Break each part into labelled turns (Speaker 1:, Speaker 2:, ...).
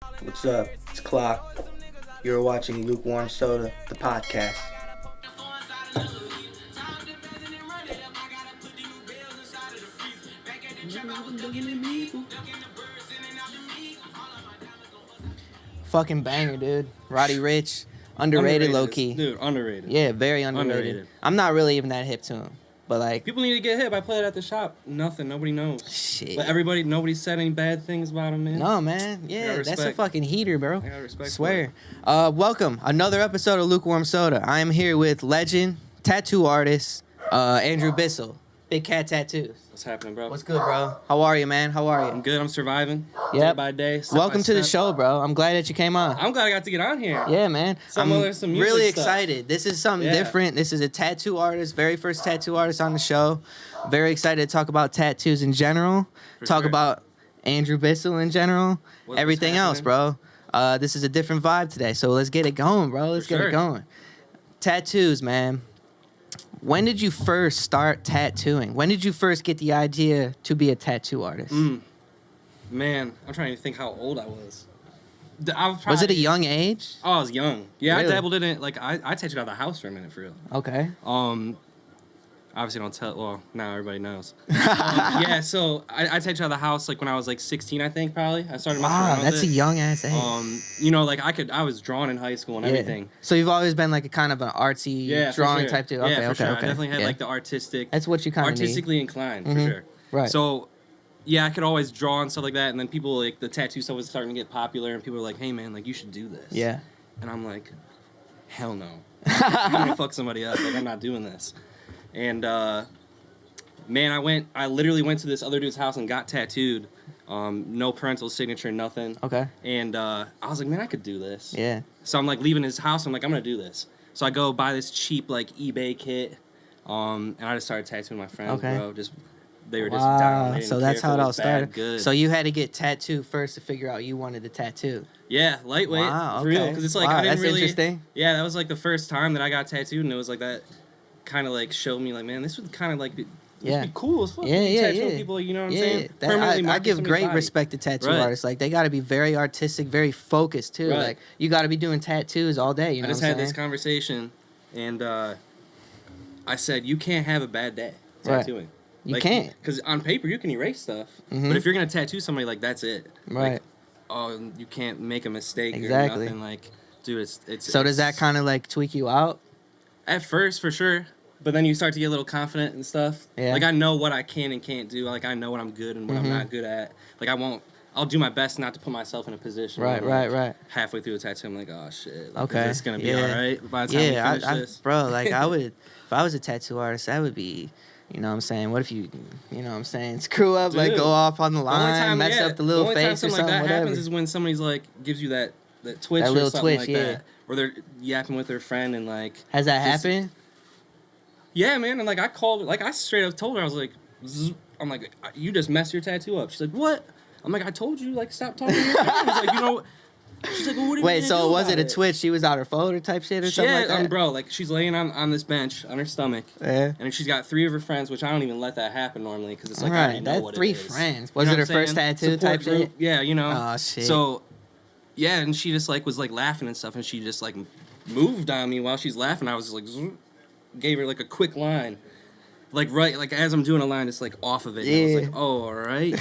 Speaker 1: What's up? It's Clock. You're watching Lukewarm Soda, the podcast. Fucking banger, dude. Roddy Ricch, underrated low key.
Speaker 2: Dude, underrated.
Speaker 1: Yeah, very underrated. I'm not really even that hip to him, but like
Speaker 2: people need to get hip. I play it at the shop. Nothing. Nobody knows.
Speaker 1: shit.
Speaker 2: But nobody said any bad things about him, man.
Speaker 1: No, man. Yeah, that's a fucking heater, bro.
Speaker 2: I got respect.
Speaker 1: Swear. Welcome. Another episode of Lukewarm Soda. I am here with legend, tattoo artist, Andrew Bissell. Big Cat Tattoos.
Speaker 2: What's happening, bro?
Speaker 1: What's good, bro? How are you, man? How are you?
Speaker 2: I'm good. I'm surviving.
Speaker 1: Yep.
Speaker 2: Day by day.
Speaker 1: Welcome to the show, bro. I'm glad that you came on.
Speaker 2: I'm glad I got to get on here.
Speaker 1: Yeah, man.
Speaker 2: Some music
Speaker 1: really
Speaker 2: stuff.
Speaker 1: excited. This is something different. This is a tattoo artist, very first tattoo artist on the show. Very excited to talk about tattoos in general. Talk about Andrew Bissell in general. Everything else, bro. This is a different vibe today, so let's get it going, bro. Let's get it going. Tattoos, man. When did you first start tattooing? When did you first get the idea to be a tattoo artist?
Speaker 2: Man, I'm trying to think how old I was.
Speaker 1: Was it a young age?
Speaker 2: Oh, I was young. Yeah,
Speaker 1: Really?
Speaker 2: I dabbled in it. Like, I tattooed out of the house for a minute, for real.
Speaker 1: Okay.
Speaker 2: Obviously don't tell. Well, now everybody knows. Yeah, so I tattooed out of the house like when I was like 16, I think probably. I started messing around with
Speaker 1: that's
Speaker 2: it.
Speaker 1: a young ass age.
Speaker 2: Like I was drawing in high school and everything.
Speaker 1: So you've always been like a kind of an artsy drawing type dude. Okay,
Speaker 2: yeah, for
Speaker 1: okay,
Speaker 2: sure.
Speaker 1: okay.
Speaker 2: I definitely had like the artistic.
Speaker 1: That's what you kind of need.
Speaker 2: Artistically inclined, for sure.
Speaker 1: Right.
Speaker 2: So, yeah, I could always draw and stuff like that, and then people like the tattoo stuff was starting to get popular, and people were like, "Hey, man, like you should do this."
Speaker 1: Yeah.
Speaker 2: And I'm like, "Hell no! I'm gonna fuck somebody up. Like I'm not doing this." And man, I literally went to this other dude's house and got tattooed. No parental signature, nothing.
Speaker 1: Okay.
Speaker 2: And I was like, man, I could do this.
Speaker 1: Yeah.
Speaker 2: So I'm like leaving his house. I'm like, I'm gonna do this. So I go buy this cheap like eBay kit. And I just started tattooing my friends, bro. They were just down. They didn't
Speaker 1: so that's
Speaker 2: care
Speaker 1: how
Speaker 2: if
Speaker 1: it
Speaker 2: was
Speaker 1: all started.
Speaker 2: bad, good.
Speaker 1: So you had to get tattooed first to figure out you wanted a tattoo.
Speaker 2: Yeah, lightweight.
Speaker 1: Wow,
Speaker 2: For
Speaker 1: okay.
Speaker 2: real. Because it's like
Speaker 1: Wow,
Speaker 2: I didn't
Speaker 1: that's
Speaker 2: really.
Speaker 1: interesting.
Speaker 2: Yeah, that was like the first time that I got tattooed, and it was like that kind of like showed me like, man, this would kind of like be cool as fuck. Tattooing people, you know what I'm saying?
Speaker 1: I give great respect to tattoo artists. Like they got to be very artistic, very focused too.
Speaker 2: Right.
Speaker 1: Like you got to be doing tattoos all day. You know
Speaker 2: I just
Speaker 1: what I'm
Speaker 2: had this
Speaker 1: saying?
Speaker 2: conversation, and I said you can't have a bad day
Speaker 1: Right.
Speaker 2: tattooing.
Speaker 1: You can't.
Speaker 2: Because on paper you can erase stuff, but if you're gonna tattoo somebody, like that's it.
Speaker 1: Right.
Speaker 2: Like, oh, you can't make a mistake or
Speaker 1: Exactly.
Speaker 2: nothing. Like, dude, it's.
Speaker 1: So does that kind of like tweak you out?
Speaker 2: At first, for sure. But then you start to get a little confident and stuff.
Speaker 1: Yeah.
Speaker 2: Like, I know what I can and can't do. Like, I know what I'm good and what I'm not good at. Like, I'll do my best not to put myself in a position.
Speaker 1: Right,
Speaker 2: where,
Speaker 1: right.
Speaker 2: Halfway through a tattoo, I'm like, oh, shit. Like,
Speaker 1: Okay.
Speaker 2: Is this going to be all right by the time we finish this?
Speaker 1: Bro, like I would, if I was a tattoo artist, that would be, you know what I'm saying? What if you know what I'm saying? Screw up,
Speaker 2: Dude,
Speaker 1: like go off on the line, mess up the little face or
Speaker 2: The only time something like that
Speaker 1: whatever.
Speaker 2: happens is when somebody's like, gives you that twitch
Speaker 1: That
Speaker 2: or
Speaker 1: little
Speaker 2: something
Speaker 1: twitch,
Speaker 2: like that. Or they're yapping with their friend and like.
Speaker 1: Has that happened?
Speaker 2: Yeah, man, and like I straight up told her, I was like, I'm like, you just messed your tattoo up. She's like, what? I'm like, I told you, like, stop talking to your friends. Like, you know, she's like, well, what are you
Speaker 1: Wait,
Speaker 2: gonna
Speaker 1: so
Speaker 2: do
Speaker 1: was
Speaker 2: about
Speaker 1: it a twitch? She was out her phone or type shit or something like that?
Speaker 2: Bro, like she's laying on this bench on her stomach, and she's got 3 of her friends, which I don't even let that happen normally because it's like I already know what it is.
Speaker 1: 3 friends. Was it her first tattoo
Speaker 2: Support
Speaker 1: type
Speaker 2: group.
Speaker 1: shit?
Speaker 2: Yeah, you know.
Speaker 1: Oh shit.
Speaker 2: So, yeah, and she just like was like laughing and stuff, and she just like moved on me while she's laughing. I was just like, zoom, gave her like a quick line. Like right, like as I'm doing a line, it's like off of it. And I was like, "Oh, all right."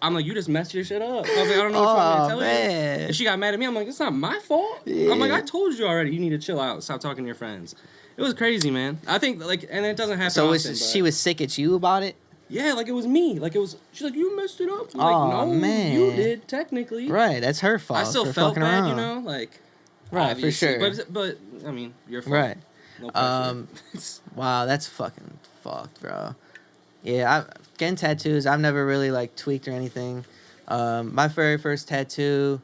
Speaker 2: I'm like, "You just messed your shit up." I was like, "I don't know what you want me to tell
Speaker 1: man.
Speaker 2: you." And she got mad at me. I'm like, "It's not my fault."
Speaker 1: Yeah.
Speaker 2: I'm like, "I told you already. You need to chill out. Stop talking to your friends." It was crazy, man. I think like, and it doesn't happen.
Speaker 1: So
Speaker 2: often,
Speaker 1: she was sick at you about it?
Speaker 2: Yeah, like it was me. Like it was. She's like, "You messed it up." I'm
Speaker 1: Oh,
Speaker 2: like, no,
Speaker 1: man.
Speaker 2: you did technically.
Speaker 1: Right, that's her fault.
Speaker 2: I still
Speaker 1: for
Speaker 2: felt
Speaker 1: fucking
Speaker 2: bad,
Speaker 1: around.
Speaker 2: you know, like.
Speaker 1: Right,
Speaker 2: obviously.
Speaker 1: for sure.
Speaker 2: But I mean, your fault.
Speaker 1: Right.
Speaker 2: No pressure.
Speaker 1: Wow, that's fucking fucked, bro. Yeah, getting tattoos, I've never really like tweaked or anything. My very first tattoo,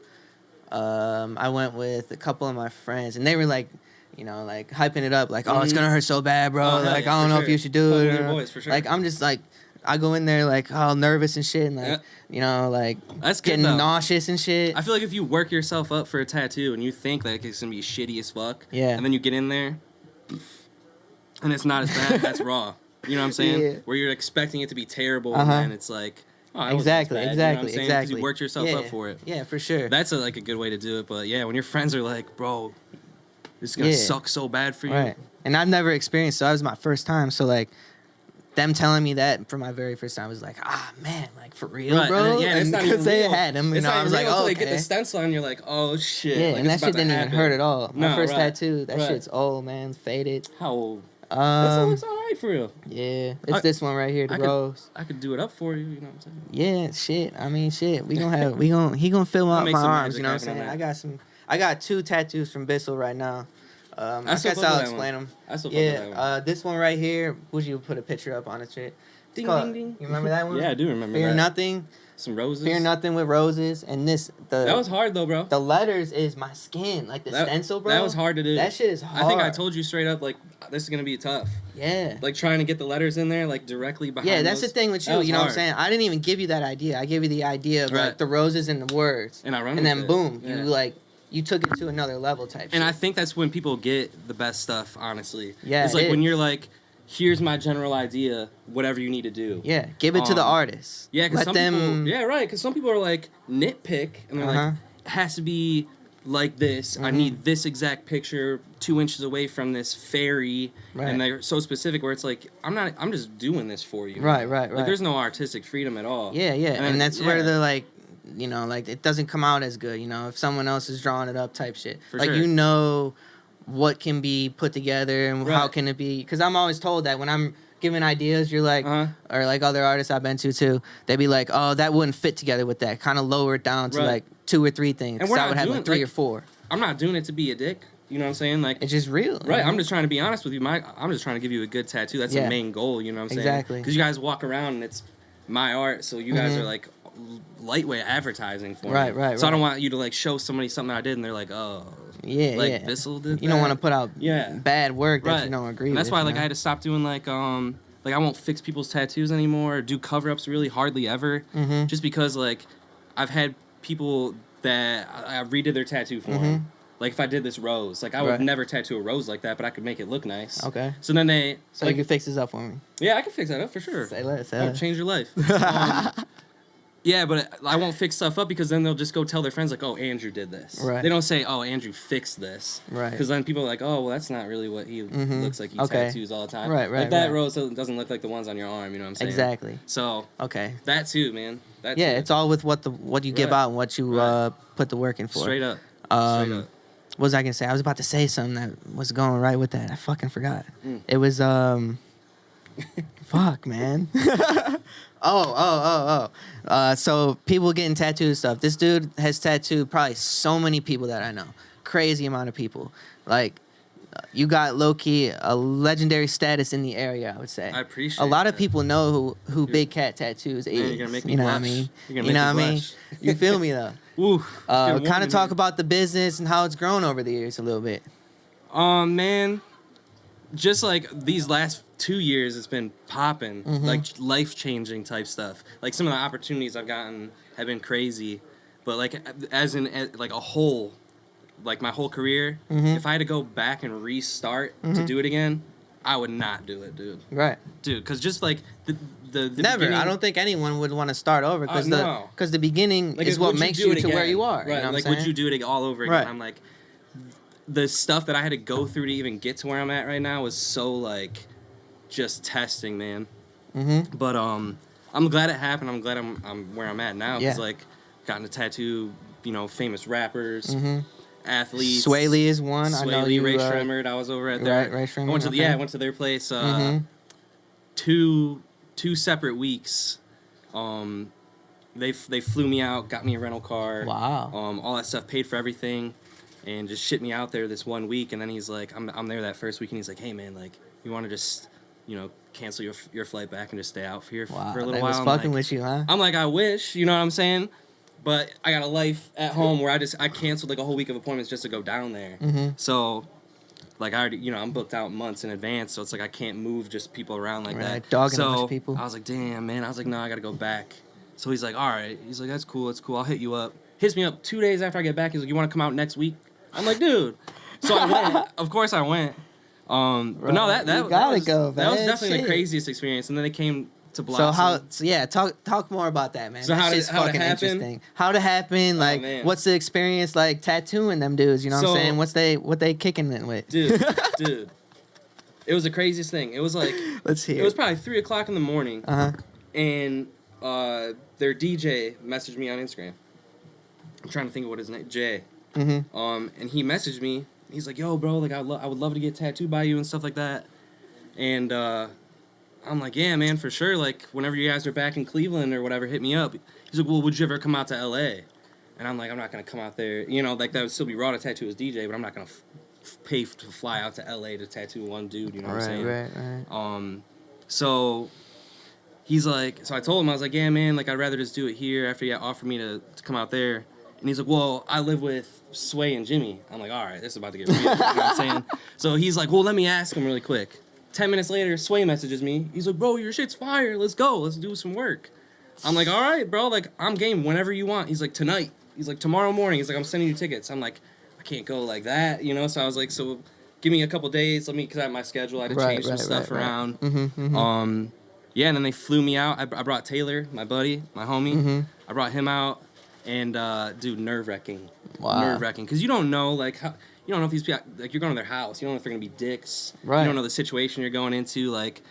Speaker 1: I went with a couple of my friends, and they were like, you know, like hyping it up, like, oh, it's gonna hurt so bad, bro.
Speaker 2: Oh,
Speaker 1: like,
Speaker 2: yeah,
Speaker 1: I don't know
Speaker 2: for
Speaker 1: if you
Speaker 2: sure.
Speaker 1: should do
Speaker 2: Fucking
Speaker 1: it.
Speaker 2: with your
Speaker 1: or-
Speaker 2: boys, for sure.
Speaker 1: Like, I'm just like, I go in there like all nervous and shit, and like, you know, like
Speaker 2: That's good,
Speaker 1: getting
Speaker 2: though.
Speaker 1: nauseous and shit.
Speaker 2: I feel like if you work yourself up for a tattoo and you think like it's gonna be shitty as fuck,
Speaker 1: Yeah.
Speaker 2: and then you get in there and it's not as bad, that's raw. You know what I'm saying?
Speaker 1: Yeah.
Speaker 2: Where you're expecting it to be terrible,
Speaker 1: Uh-huh.
Speaker 2: and then it's like, Oh,
Speaker 1: exactly,
Speaker 2: bad,
Speaker 1: exactly,
Speaker 2: you know
Speaker 1: exactly.
Speaker 2: Because you worked yourself up for it.
Speaker 1: Yeah, for sure.
Speaker 2: That's like a good way to do it. But yeah, when your friends are like, bro, this is gonna suck so bad for you.
Speaker 1: Right. And I've never experienced, so that was my first time. So like, them telling me that for my very first time was like, man, like for real,
Speaker 2: right.
Speaker 1: bro.
Speaker 2: Yeah, it's not
Speaker 1: because
Speaker 2: even
Speaker 1: they
Speaker 2: real.
Speaker 1: had them, you
Speaker 2: it's
Speaker 1: know.
Speaker 2: not
Speaker 1: I was
Speaker 2: even
Speaker 1: like,
Speaker 2: real
Speaker 1: oh,
Speaker 2: until they get the stencil on, you're like, oh shit.
Speaker 1: Yeah,
Speaker 2: like,
Speaker 1: and that shit didn't even hurt at all. My first tattoo, that shit's old, man, faded.
Speaker 2: How old? That looks alright for real.
Speaker 1: Yeah, it's this one right here, the rose.
Speaker 2: I could do it up for you. You know what I'm saying?
Speaker 1: Yeah, shit. I mean, shit. He gonna fill up my arms. You know what I'm saying? I got 2 tattoos from Bissell right now. I guess I'll explain them. This one right here. Would you put a picture up on it? Shit.
Speaker 2: Ding, ding, ding.
Speaker 1: You remember that one?
Speaker 2: Yeah, I do remember
Speaker 1: Fear
Speaker 2: that.
Speaker 1: Nothing.
Speaker 2: Some roses.
Speaker 1: Fear Nothing with roses. And that
Speaker 2: was hard though, bro.
Speaker 1: The letters is my skin, like the stencil, bro.
Speaker 2: That was hard to do.
Speaker 1: That shit is hard.
Speaker 2: I think I told you straight up, like, this is gonna be tough.
Speaker 1: Yeah.
Speaker 2: Like trying to get the letters in there, like directly behind.
Speaker 1: Yeah, that's the thing with you. You know what I'm saying? I didn't even give you that idea. I gave you the idea of like the roses and the words.
Speaker 2: And I run.
Speaker 1: And then boom, you took it to another level type.
Speaker 2: And I think that's when people get the best stuff. Honestly.
Speaker 1: Yeah.
Speaker 2: It's like when you're like, here's my general idea, whatever you need to do.
Speaker 1: Yeah, give it to the artist.
Speaker 2: Yeah, because some people are like nitpick, and they're like, it has to be like this. I need this exact picture 2 inches away from this fairy, and they're so specific where it's like, I'm just doing this for you.
Speaker 1: Right.
Speaker 2: Like, there's no artistic freedom at all.
Speaker 1: Yeah, and that's where they're like, you know, like it doesn't come out as good, you know, if someone else is drawing it up type shit.
Speaker 2: For
Speaker 1: like
Speaker 2: sure.
Speaker 1: You know what can be put together and how can it be, because I'm always told that when I'm giving ideas, you're like, or like other artists I've been to too, they'd be like, oh, that wouldn't fit together with that, kind of lower it down to like 2 or 3 things, and I would have like 3 or 4.
Speaker 2: I'm not doing it to be a dick, you know what I'm saying? Like,
Speaker 1: it's just real,
Speaker 2: right? I'm just trying to be honest with you. I'm just trying to give you a good tattoo. That's the main goal, you know what I'm saying?
Speaker 1: Exactly.
Speaker 2: Because you guys walk around and it's my art, so you guys are like lightweight advertising for me. Right. So I don't want you to like show somebody something I did and they're like, oh, Bissell did that.
Speaker 1: You don't want to put out bad work that you don't agree with.
Speaker 2: That's why like I had to stop doing like I won't fix people's tattoos anymore or do cover-ups really hardly ever, just because like I've had people that I redid their tattoo for them. Like if I did this rose, like I would never tattoo a rose like that, but I could make it look nice.
Speaker 1: Okay.
Speaker 2: So then
Speaker 1: So you can fix this up for me.
Speaker 2: Yeah, I can fix that up for sure.
Speaker 1: Say less.
Speaker 2: I'll change your life. Yeah, but I won't fix stuff up because then they'll just go tell their friends like, oh, Andrew did this. Right. They don't say, oh, Andrew fixed this. Right. Because then people are like, oh, well, that's not really what he looks like. He tattoos all the time. Right. Like that rose doesn't look like the ones on your arm. You know what I'm saying?
Speaker 1: Exactly.
Speaker 2: So. That too, man.
Speaker 1: It's all with what you give out and what you put the work in for.
Speaker 2: Straight up.
Speaker 1: What was I gonna say? I was about to say something that was going right with that. I fucking forgot. It was fuck, man. So people getting tattooed and stuff. This dude has tattooed probably so many people that I know. Crazy amount of people. Like, you got low-key a legendary status in the area, I would say.
Speaker 2: I appreciate
Speaker 1: a lot of people know who Big Cat Tattoos is.
Speaker 2: You're gonna make me
Speaker 1: you know
Speaker 2: blush.
Speaker 1: What I mean?
Speaker 2: You're
Speaker 1: You know what I mean? You feel me, though?
Speaker 2: Ooh.
Speaker 1: Kind of talk about the business and how it's grown over the years a little bit.
Speaker 2: Man, just like these last 2 years, it's been popping, like life-changing type stuff. Like some of the opportunities I've gotten have been crazy, but like as like a whole, like my whole career, if I had to go back and restart to do it again, I would not do it, dude.
Speaker 1: Right.
Speaker 2: Dude, because just like the
Speaker 1: never.
Speaker 2: beginning,
Speaker 1: I don't think anyone would want to start over because the beginning
Speaker 2: like,
Speaker 1: is what makes you to where you are.
Speaker 2: Right.
Speaker 1: You know
Speaker 2: like, would you do it all over again? Right. I'm like, the stuff that I had to go through to even get to where I'm at right now was so like just testing, man. But I'm glad it happened. I'm glad I'm where I'm at now. Because like, gotten to tattoo, you know, famous rappers. Athletes.
Speaker 1: Swae Lee is one.
Speaker 2: Swae
Speaker 1: I know
Speaker 2: Lee,
Speaker 1: you.
Speaker 2: Ray Shremmerd. I was over at their.
Speaker 1: Ray Shremmerd.
Speaker 2: I went to their place. Two separate weeks. They flew me out, got me a rental car.
Speaker 1: Wow.
Speaker 2: All that stuff, paid for everything, and just shipped me out there this 1 week. And then he's like, I'm there that first week, and he's like, hey man, like, you want to just, you know, cancel your flight back and just stay out here for a little while.
Speaker 1: They was fucking with you, huh?
Speaker 2: I'm like, I wish, you know what I'm saying? But I got a life at home where I canceled like a whole week of appointments just to go down there. So, like, I already, you know, I'm booked out months in advance, so it's like I can't move just people around like that.
Speaker 1: Dogging a bunch of people.
Speaker 2: I was like, damn, man. I was like, no, I got to go back. So he's like, all right. He's like, that's cool. I'll hit you up. Hits me up 2 days after I get back. He's like, you want to come out next week? I'm like, dude. So I went. Of course I went. But no, that was definitely the craziest experience. And then they came to blossom.
Speaker 1: Talk more about that, man.
Speaker 2: So
Speaker 1: That's
Speaker 2: how
Speaker 1: just
Speaker 2: did it
Speaker 1: fucking
Speaker 2: happen?
Speaker 1: interesting. How'd it happen? Like,
Speaker 2: man.
Speaker 1: what's the experience like tattooing them dudes? You know what I'm saying? What they kicking it with?
Speaker 2: Dude. It was the craziest thing. It was like
Speaker 1: Let's hear.
Speaker 2: It was probably 3:00 in the morning. And their DJ messaged me on Instagram. I'm trying to think of what his name, Jay. And he messaged me. He's like, "Yo, bro, like I would love to get tattooed by you and stuff like that." And I'm like, "Yeah, man, for sure. Like whenever you guys are back in Cleveland or whatever, hit me up." He's like, "Well, would you ever come out to LA?" And I'm like, "I'm not gonna come out there. You know, like that would still be raw to tattoo as DJ, but I'm not gonna pay to fly out to LA to tattoo one dude. You know what I'm saying?"
Speaker 1: Right.
Speaker 2: So he's like, so I told him, I was like, "Yeah, man, like I'd rather just do it here after you offered me to come out there." And he's like, "Well, I live with Swae and Jimmy." I'm like, "All right, this is about to get real." You know what I'm saying? So he's like, "Well, let me ask him really quick." 10 minutes later, Swae messages me. He's like, "Bro, your shit's fire. Let's go. Let's do some work." I'm like, "All right, bro. Like, I'm game whenever you want." He's like, "Tonight." He's like, "Tomorrow morning." He's like, "I'm sending you tickets." I'm like, "I can't go like that, you know?" So I was like, "So give me a couple days. Because I have my schedule. I had to change some stuff around." Yeah, and then they flew me out. I brought Taylor, my buddy, my homie. I brought him out. And, dude, nerve-wracking.
Speaker 1: Wow.
Speaker 2: Nerve-wracking. Because you don't know, like, how, you don't know if these people, like, you're going to their house. You don't know if they're going to be dicks.
Speaker 1: Right.
Speaker 2: You don't know the situation you're going into. Like,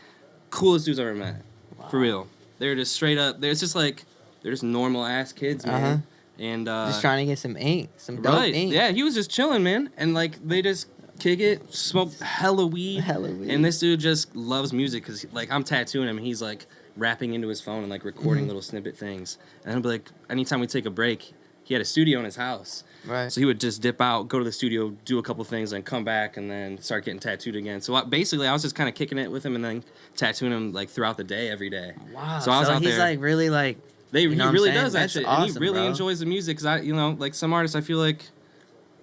Speaker 2: coolest dudes I've ever met. Wow. For real. They're just straight up, they're just like, they're just normal-ass kids, man. And,
Speaker 1: just trying to get some ink, some dope ink.
Speaker 2: Yeah, he was just chilling, man. And, like, they just kick it, smoke hella weed. And this dude just loves music because, like, I'm tattooing him, and he's, like, rapping into his phone and like recording little snippet things. And I'd be like, anytime we take a break, he had a studio in his house.
Speaker 1: Right.
Speaker 2: So he would just dip out, go to the studio, do a couple things, and come back and then start getting tattooed again. So basically, I was just kind of kicking it with him and then tattooing him like throughout the day, every day.
Speaker 1: Wow.
Speaker 2: So I was out
Speaker 1: he's
Speaker 2: there.
Speaker 1: like really like.
Speaker 2: He really does that
Speaker 1: That's
Speaker 2: shit.
Speaker 1: Awesome,
Speaker 2: and he really enjoys the music because like some artists, I feel like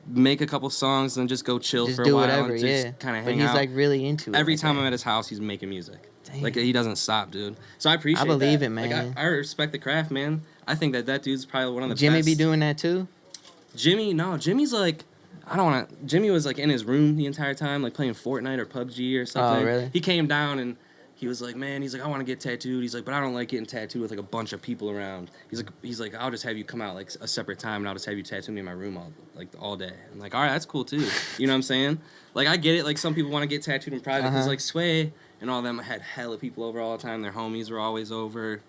Speaker 2: make a couple songs and just go chill
Speaker 1: just
Speaker 2: for a
Speaker 1: do
Speaker 2: while
Speaker 1: whatever,
Speaker 2: and just kind of hang out.
Speaker 1: But he's like really into it.
Speaker 2: Every time I'm at his house, he's making music. Damn. Like he doesn't stop, dude. So I appreciate that.
Speaker 1: I believe it, man.
Speaker 2: Like, I respect the craft, man. I think that dude's probably one of the
Speaker 1: Jimmy
Speaker 2: best.
Speaker 1: be doing that too?
Speaker 2: Jimmy's like, I don't want to. Jimmy was like in his room the entire time, like playing Fortnite or PUBG or something.
Speaker 1: Oh, really?
Speaker 2: He came down and he was like, "Man," he's like, "I want to get tattooed." He's like, "But I don't like getting tattooed with like a bunch of people around." He's like, "I'll just have you come out like a separate time and I'll just have you tattoo me in my room all day." I'm like, "All right, that's cool too." You know what I'm saying? Like I get it. Like some people want to get tattooed in private because like Swae and all them had hella people over all the time. Their homies were always over.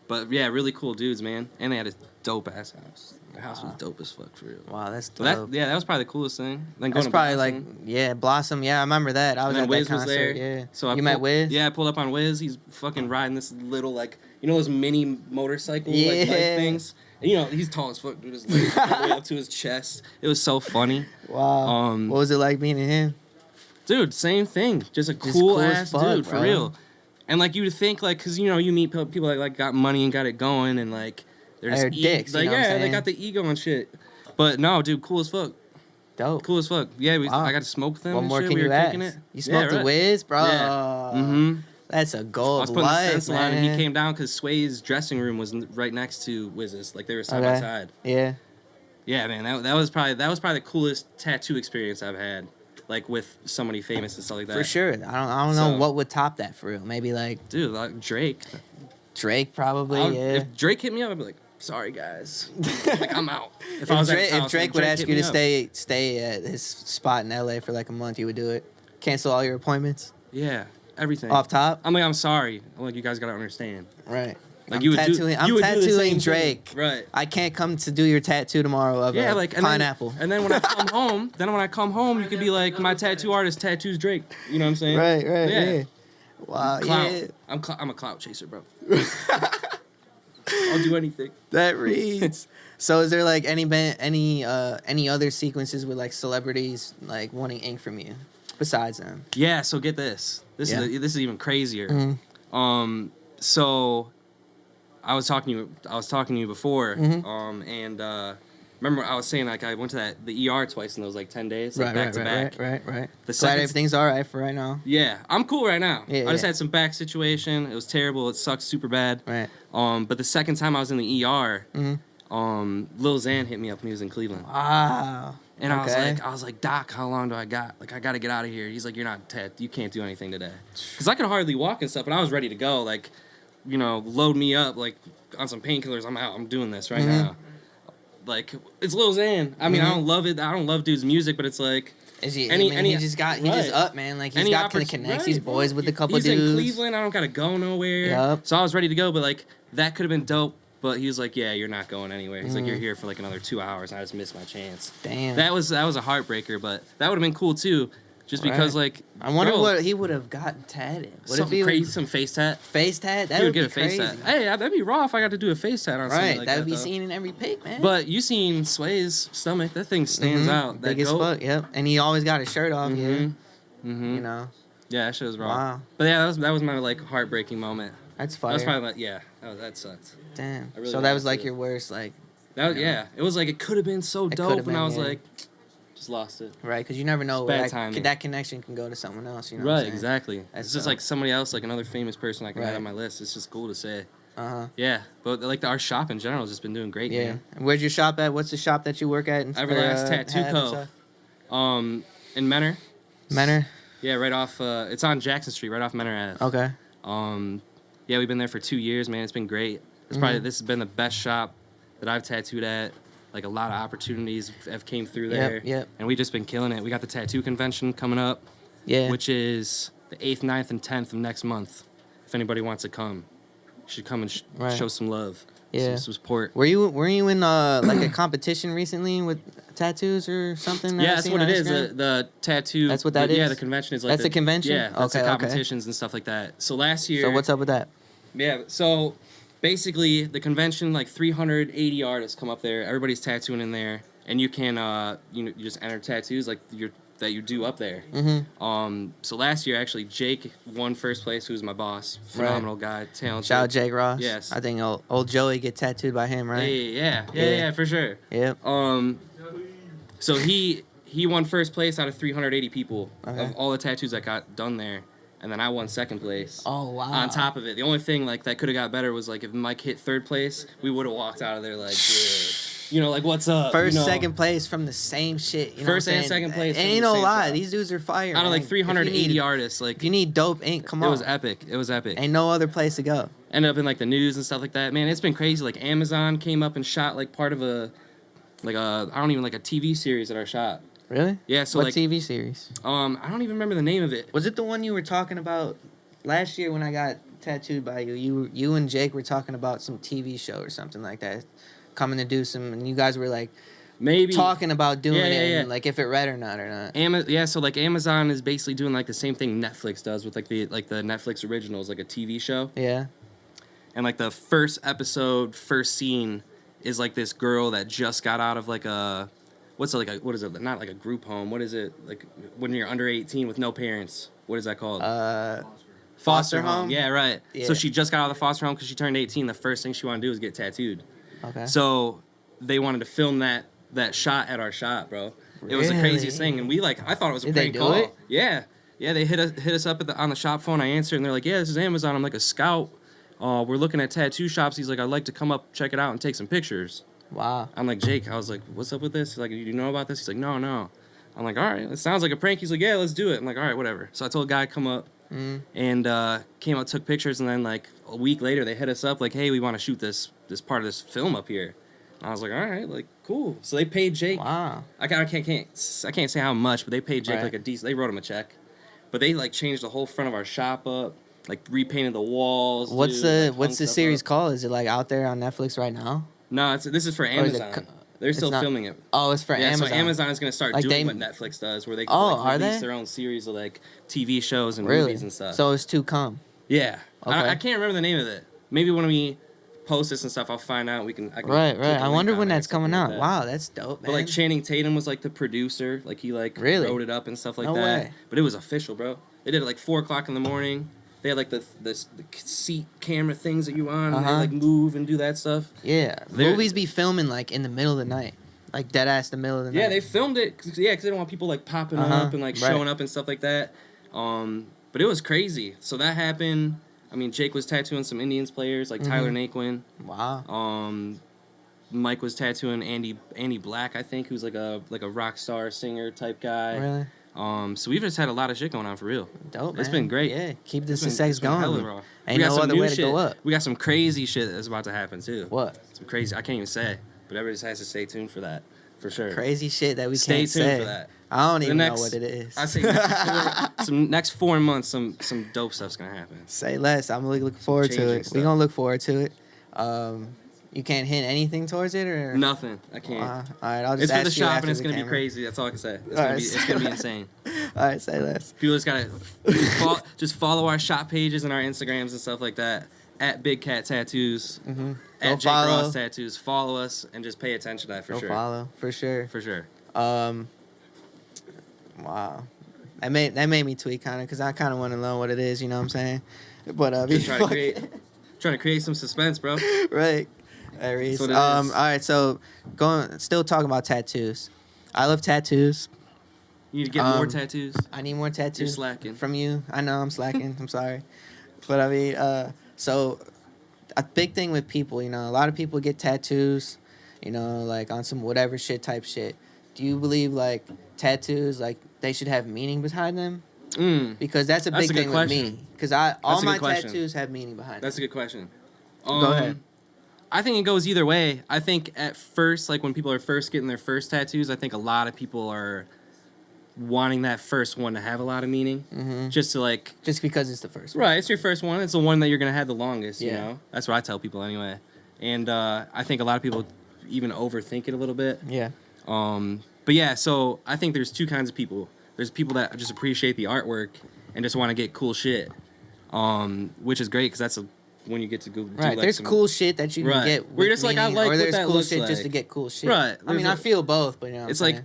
Speaker 2: But yeah, really cool dudes, man. And they had a dope ass house. Their house was dope as fuck, for real.
Speaker 1: Wow, that's dope.
Speaker 2: That was probably the coolest thing. Then
Speaker 1: that's probably Blossom. Blossom. Yeah, I remember that. I was at
Speaker 2: Wiz
Speaker 1: that concert.
Speaker 2: Was there.
Speaker 1: Yeah.
Speaker 2: So
Speaker 1: met Wiz?
Speaker 2: Yeah, I pulled up on Wiz. He's fucking riding this little like those mini motorcycle like bike things. And, he's tall as fuck, dude. His legs all the way up to his chest. It was so funny.
Speaker 1: Wow. What was it like being in him?
Speaker 2: Dude, same thing. Just cool ass
Speaker 1: fuck,
Speaker 2: dude, for
Speaker 1: bro.
Speaker 2: real. And like you would think, like, cause you meet people that like got money and got it going, and like they're just
Speaker 1: dicks.
Speaker 2: Like
Speaker 1: yeah,
Speaker 2: they got the ego and shit. But no, dude, cool as fuck.
Speaker 1: Dope.
Speaker 2: Cool as fuck. Yeah, I got to smoke with them.
Speaker 1: What
Speaker 2: and
Speaker 1: more
Speaker 2: shit.
Speaker 1: can
Speaker 2: We
Speaker 1: you
Speaker 2: were
Speaker 1: ask?
Speaker 2: kicking it.
Speaker 1: You smoked the Wiz, bro.
Speaker 2: Yeah.
Speaker 1: That's a goal
Speaker 2: I was
Speaker 1: of
Speaker 2: putting the
Speaker 1: life,
Speaker 2: stencil
Speaker 1: man.
Speaker 2: on, and he came down because Swae's dressing room was right next to Wiz's. Like they were side by side.
Speaker 1: Yeah.
Speaker 2: Yeah, man, that was probably the coolest tattoo experience I've had. Like with somebody famous and stuff like that.
Speaker 1: For sure. I don't know what would top that for real. Maybe like
Speaker 2: dude, like Drake.
Speaker 1: Drake probably.
Speaker 2: If Drake hit me up, I'd be like, "Sorry guys, like I'm out." If
Speaker 1: Drake would ask you to stay at his spot in LA for like a month, you would do it. Cancel all your appointments.
Speaker 2: Yeah, everything.
Speaker 1: Off top.
Speaker 2: I'm like, "I'm sorry." I'm like, "You guys gotta understand."
Speaker 1: Right.
Speaker 2: Like
Speaker 1: I'm tattooing Drake.
Speaker 2: Thing. Right.
Speaker 1: I can't come to do your tattoo tomorrow of a pineapple.
Speaker 2: And then when I come home, you could be like, my tattoo artist tattoos Drake. You know what I'm saying?
Speaker 1: Right. Yeah. Wow.
Speaker 2: Clout.
Speaker 1: Yeah.
Speaker 2: I'm a clout chaser, bro. I'll do anything.
Speaker 1: That reads. So is there like any other sequences with like celebrities like wanting ink from you besides them?
Speaker 2: Yeah. So get this. This is even crazier.
Speaker 1: Mm-hmm.
Speaker 2: So I was talking to you before. And remember I was saying like I went to the ER twice in those like 10 days, like back to back.
Speaker 1: Right.
Speaker 2: Glad
Speaker 1: everything's all right for right now.
Speaker 2: Yeah, I'm cool right now.
Speaker 1: Yeah,
Speaker 2: I just had some back situation. It was terrible. It sucks super bad.
Speaker 1: Right.
Speaker 2: But the second time I was in the ER, Lil Xan hit me up when he was in Cleveland.
Speaker 1: Wow.
Speaker 2: And I was like, "Doc, how long do I got? Like, I got to get out of here." He's like, "You're not you can't do anything today." Because I could hardly walk and stuff, and I was ready to go. Like, load me up like on some painkillers. I'm out. I'm doing this right now. Like it's Lil Xan. I mean, I don't love it. I don't love dude's music, but it's like.
Speaker 1: He just up, man. Like he's got to connect these boys with a couple dudes.
Speaker 2: He's in Cleveland. I don't gotta go nowhere.
Speaker 1: Yep.
Speaker 2: So I was ready to go, but like that could have been dope. But he was like, "Yeah, you're not going anywhere." He's like, "You're here for like another 2 hours." And I just missed my chance.
Speaker 1: Damn.
Speaker 2: That was a heartbreaker, but that would have been cool too. Just because like
Speaker 1: I wonder what he would have gotten tatted. What
Speaker 2: something crazy, some face tat.
Speaker 1: Face tat? That would be crazy.
Speaker 2: Face tat. Hey, that'd be raw if I got to do a face tat on something like that.
Speaker 1: That would be seen in every pic, man.
Speaker 2: But you seen Swae's stomach? That thing stands out.
Speaker 1: Big as fuck. Yep. And he always got his shirt off. You know.
Speaker 2: Yeah, that shit was raw.
Speaker 1: Wow.
Speaker 2: But yeah, that was my like heartbreaking moment.
Speaker 1: That's fire.
Speaker 2: That was probably like that sucks.
Speaker 1: Damn. Really so that was like your worst like.
Speaker 2: It was like it could have been so dope, and I was like. Just lost it.
Speaker 1: Right, because you never know where that connection can go to someone else. You know
Speaker 2: right, exactly. It's just like somebody else, like another famous person I can add on my list. It's just cool to say. Yeah, but like our shop in general has just been doing great. Yeah. Man.
Speaker 1: And where's your shop at? What's the shop that you work at?
Speaker 2: Everlast Tattoo Co. In Menor.
Speaker 1: Menor.
Speaker 2: Yeah, right off. It's on Jackson Street, right off Menor Ave.
Speaker 1: Okay.
Speaker 2: Yeah, we've been there for 2 years, man. It's been great. This has been the best shop that I've tattooed at. Like a lot of opportunities have came through there.
Speaker 1: Yep.
Speaker 2: And we've just been killing it. We got the tattoo convention coming up. Yeah. Which is the 8th, 9th, and 10th of next month. If anybody wants to come, you should come and show some love.
Speaker 1: Yeah.
Speaker 2: Some support.
Speaker 1: Were you in like a competition recently with tattoos or something?
Speaker 2: Yeah, that's what it is. The tattoo.
Speaker 1: That's what that is?
Speaker 2: Yeah, the convention is like
Speaker 1: that's the convention?
Speaker 2: Yeah, that's the competitions and stuff like that. So last year.
Speaker 1: So what's up with that?
Speaker 2: Yeah, so basically the convention, like 380 artists come up there. Everybody's tattooing in there, and you can you just enter tattoos like that you do up there. So last year actually Jake won first place, who's my boss. Phenomenal guy, talented.
Speaker 1: Shout out Jake Ross.
Speaker 2: Yes.
Speaker 1: I think old Joey get tattooed by him, right?
Speaker 2: Yeah, for sure.
Speaker 1: Yep.
Speaker 2: So he won first place out of 380 people of all the tattoos that got done there. And then I won second place.
Speaker 1: Oh, wow.
Speaker 2: On top of it. The only thing like that could have got better was like if Mike hit third place, we would have walked out of there like, dude, like what's up?
Speaker 1: First, second place from the same shit. You know
Speaker 2: First and second place.
Speaker 1: Ain't no lie. These dudes are fire.
Speaker 2: Out of like 380 artists. Like,
Speaker 1: if you need dope ink, come on.
Speaker 2: It was epic.
Speaker 1: Ain't no other place to go.
Speaker 2: Ended up in like the news and stuff like that. Man, it's been crazy. Like Amazon came up and shot like part of a TV series at our shop.
Speaker 1: Really?
Speaker 2: Yeah, so
Speaker 1: what TV series?
Speaker 2: I don't even remember the name of it.
Speaker 1: Was it the one you were talking about last year when I got tattooed by you? You and Jake were talking about some TV show or something like that, coming to do some, and you guys were like
Speaker 2: maybe
Speaker 1: talking about doing it, and like if it read or not.
Speaker 2: So like Amazon is basically doing like the same thing Netflix does with like the Netflix originals, like a TV show.
Speaker 1: Yeah.
Speaker 2: And like the first episode, first scene is like this girl that just got out of like a. What is it? Not like a group home. What is it? Like when you're under 18 with no parents. What is that called?
Speaker 1: Foster home?
Speaker 2: Yeah, right.
Speaker 1: Yeah.
Speaker 2: So she just got out of the foster home because she turned 18. The first thing she wanted to do was get tattooed.
Speaker 1: Okay.
Speaker 2: So they wanted to film that shot at our shop, bro.
Speaker 1: Really?
Speaker 2: It was the craziest thing. And I thought it was a prank call.
Speaker 1: It?
Speaker 2: Yeah. Yeah, they hit us up on the shop phone. I answered and they're like, yeah, this is Amazon. I'm like a scout. We're looking at tattoo shops. He's like, I'd like to come up, check it out, and take some pictures.
Speaker 1: Wow.
Speaker 2: I'm like, Jake, I was like, what's up with this? He's like, you know about this? He's like, no. I'm like, all right, it sounds like a prank. He's like, yeah, let's do it. I'm like, all right, whatever. So I told a guy, come up, and came out, took pictures, and then like a week later, they hit us up like, hey, we want to shoot this part of this film up here. And I was like, all right, like, cool. So they paid Jake.
Speaker 1: Wow.
Speaker 2: I can't say how much, but they paid Jake like a decent. They wrote him a check, but they like changed the whole front of our shop up. Like repainted the walls.
Speaker 1: What's the series called? Is it like out there on Netflix right now?
Speaker 2: No, this is for Amazon. They're still filming it.
Speaker 1: Oh, it's for Amazon.
Speaker 2: So Amazon is going to start doing what Netflix does, where they can release their own series of like TV shows and movies and stuff.
Speaker 1: So it's to come.
Speaker 2: Yeah.
Speaker 1: Okay.
Speaker 2: I can't remember the name of it. Maybe when we post this and stuff, I'll find out. I can
Speaker 1: right. I wonder when that's coming out. Wow, that's dope, man.
Speaker 2: But like Channing Tatum was like the producer. Like he wrote it up and stuff like that.
Speaker 1: Way.
Speaker 2: But it was official, bro. They did it like 4:00 in the morning. They had like the seat camera things that you on, and they like move and do that stuff.
Speaker 1: Yeah, movies be filming like in the middle of the night, like dead ass the middle of the night.
Speaker 2: Yeah, they filmed it. Cause they don't want people like popping up and like showing up and stuff like that. But it was crazy. So that happened. I mean, Jake was tattooing some Indians players like Tyler Naquin.
Speaker 1: Wow.
Speaker 2: Mike was tattooing Andy Black, I think, who's like a rock star singer type guy.
Speaker 1: Really?
Speaker 2: So we've just had a lot of shit going on for real.
Speaker 1: Dope, man.
Speaker 2: It's been great.
Speaker 1: Yeah, keep this sex going.
Speaker 2: Hella raw.
Speaker 1: Ain't no other way to go up.
Speaker 2: We got some crazy shit that's about to happen too.
Speaker 1: What?
Speaker 2: Some crazy. I can't even say, but everybody just has to stay tuned for that, for sure.
Speaker 1: Crazy shit that we
Speaker 2: stay
Speaker 1: can't say.
Speaker 2: Stay tuned for that.
Speaker 1: I don't even know what it is.
Speaker 2: I say next 4 months, some dope stuff's gonna happen.
Speaker 1: Say less. I'm looking forward to it. We're gonna look forward to it. You can't hint anything towards it, or
Speaker 2: nothing. I can't.
Speaker 1: All right, I'll just
Speaker 2: it's for
Speaker 1: ask
Speaker 2: the
Speaker 1: you
Speaker 2: shop,
Speaker 1: after
Speaker 2: and it's
Speaker 1: the
Speaker 2: gonna be
Speaker 1: camera.
Speaker 2: crazy. That's all I can say. It's gonna be insane.
Speaker 1: All right, say less.
Speaker 2: People just gotta just follow our shop pages and our Instagrams and stuff like that. At Big Cat Tattoos, at Jake Ross Tattoos. Follow us and just pay attention to that for sure.
Speaker 1: Follow for sure.
Speaker 2: For sure.
Speaker 1: Wow, that made me tweet kind of because I kind of want to know what it is. You know what I'm saying? But
Speaker 2: just trying to create some suspense, bro.
Speaker 1: Right. Aries. All right, so still talking about tattoos. I love tattoos.
Speaker 2: You need to get more tattoos.
Speaker 1: I need more tattoos.
Speaker 2: You're slacking.
Speaker 1: From you. I know I'm slacking. I'm sorry. But I mean, so a big thing with people, you know, a lot of people get tattoos, you know, like on some whatever shit type shit. Do you believe like tattoos, like they should have meaning behind them? Because that's a big thing with me. Because all my tattoos have meaning behind them.
Speaker 2: That's a good question.
Speaker 1: Go ahead.
Speaker 2: I think it goes either way. I think at first, like when people are first getting their first tattoos, I think a lot of people are wanting that first one to have a lot of meaning. Just because it's the first one. Right, it's your first one. It's the one that you're going to have the longest, you know? That's what I tell people anyway. And I think a lot of people even overthink it a little bit. Yeah. But yeah, so I think there's two kinds of people. There's people that just appreciate the artwork and just want to get cool shit, which is great because that's when you get to go do like
Speaker 1: there's cool shit that you can get with
Speaker 2: just like, I like
Speaker 1: or
Speaker 2: there's
Speaker 1: what that
Speaker 2: cool
Speaker 1: looks
Speaker 2: shit
Speaker 1: like. Just to get cool shit.
Speaker 2: Right.
Speaker 1: I mean, I feel both, but you know
Speaker 2: it's like,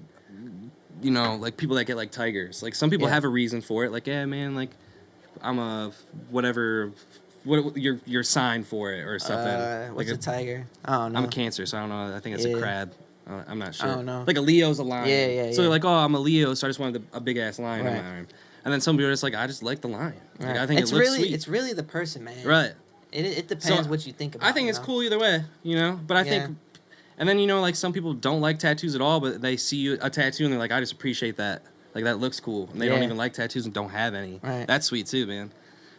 Speaker 2: you know, like people that get like tigers. Like some people have a reason for it. Like, yeah, man, like I'm a whatever, what your sign for it or something.
Speaker 1: What's
Speaker 2: like
Speaker 1: a tiger? I don't know.
Speaker 2: I'm a Cancer, so I don't know. I think it's a crab. I'm not sure.
Speaker 1: I don't know.
Speaker 2: Like a Leo's a lion.
Speaker 1: Yeah.
Speaker 2: So they're like, oh, I'm a Leo, so I just wanted a big ass lion in my arm. And then some people are just like, I just like the lion. Like, I think it looks sweet.
Speaker 1: It's really the person, man.
Speaker 2: Right.
Speaker 1: It depends what you think about.
Speaker 2: I think it's cool either way, you know. But I think, and then you know, like some people don't like tattoos at all, but they see a tattoo and they're like, I just appreciate that. Like that looks cool, and they don't even like tattoos and don't have any. Right. That's sweet too, man.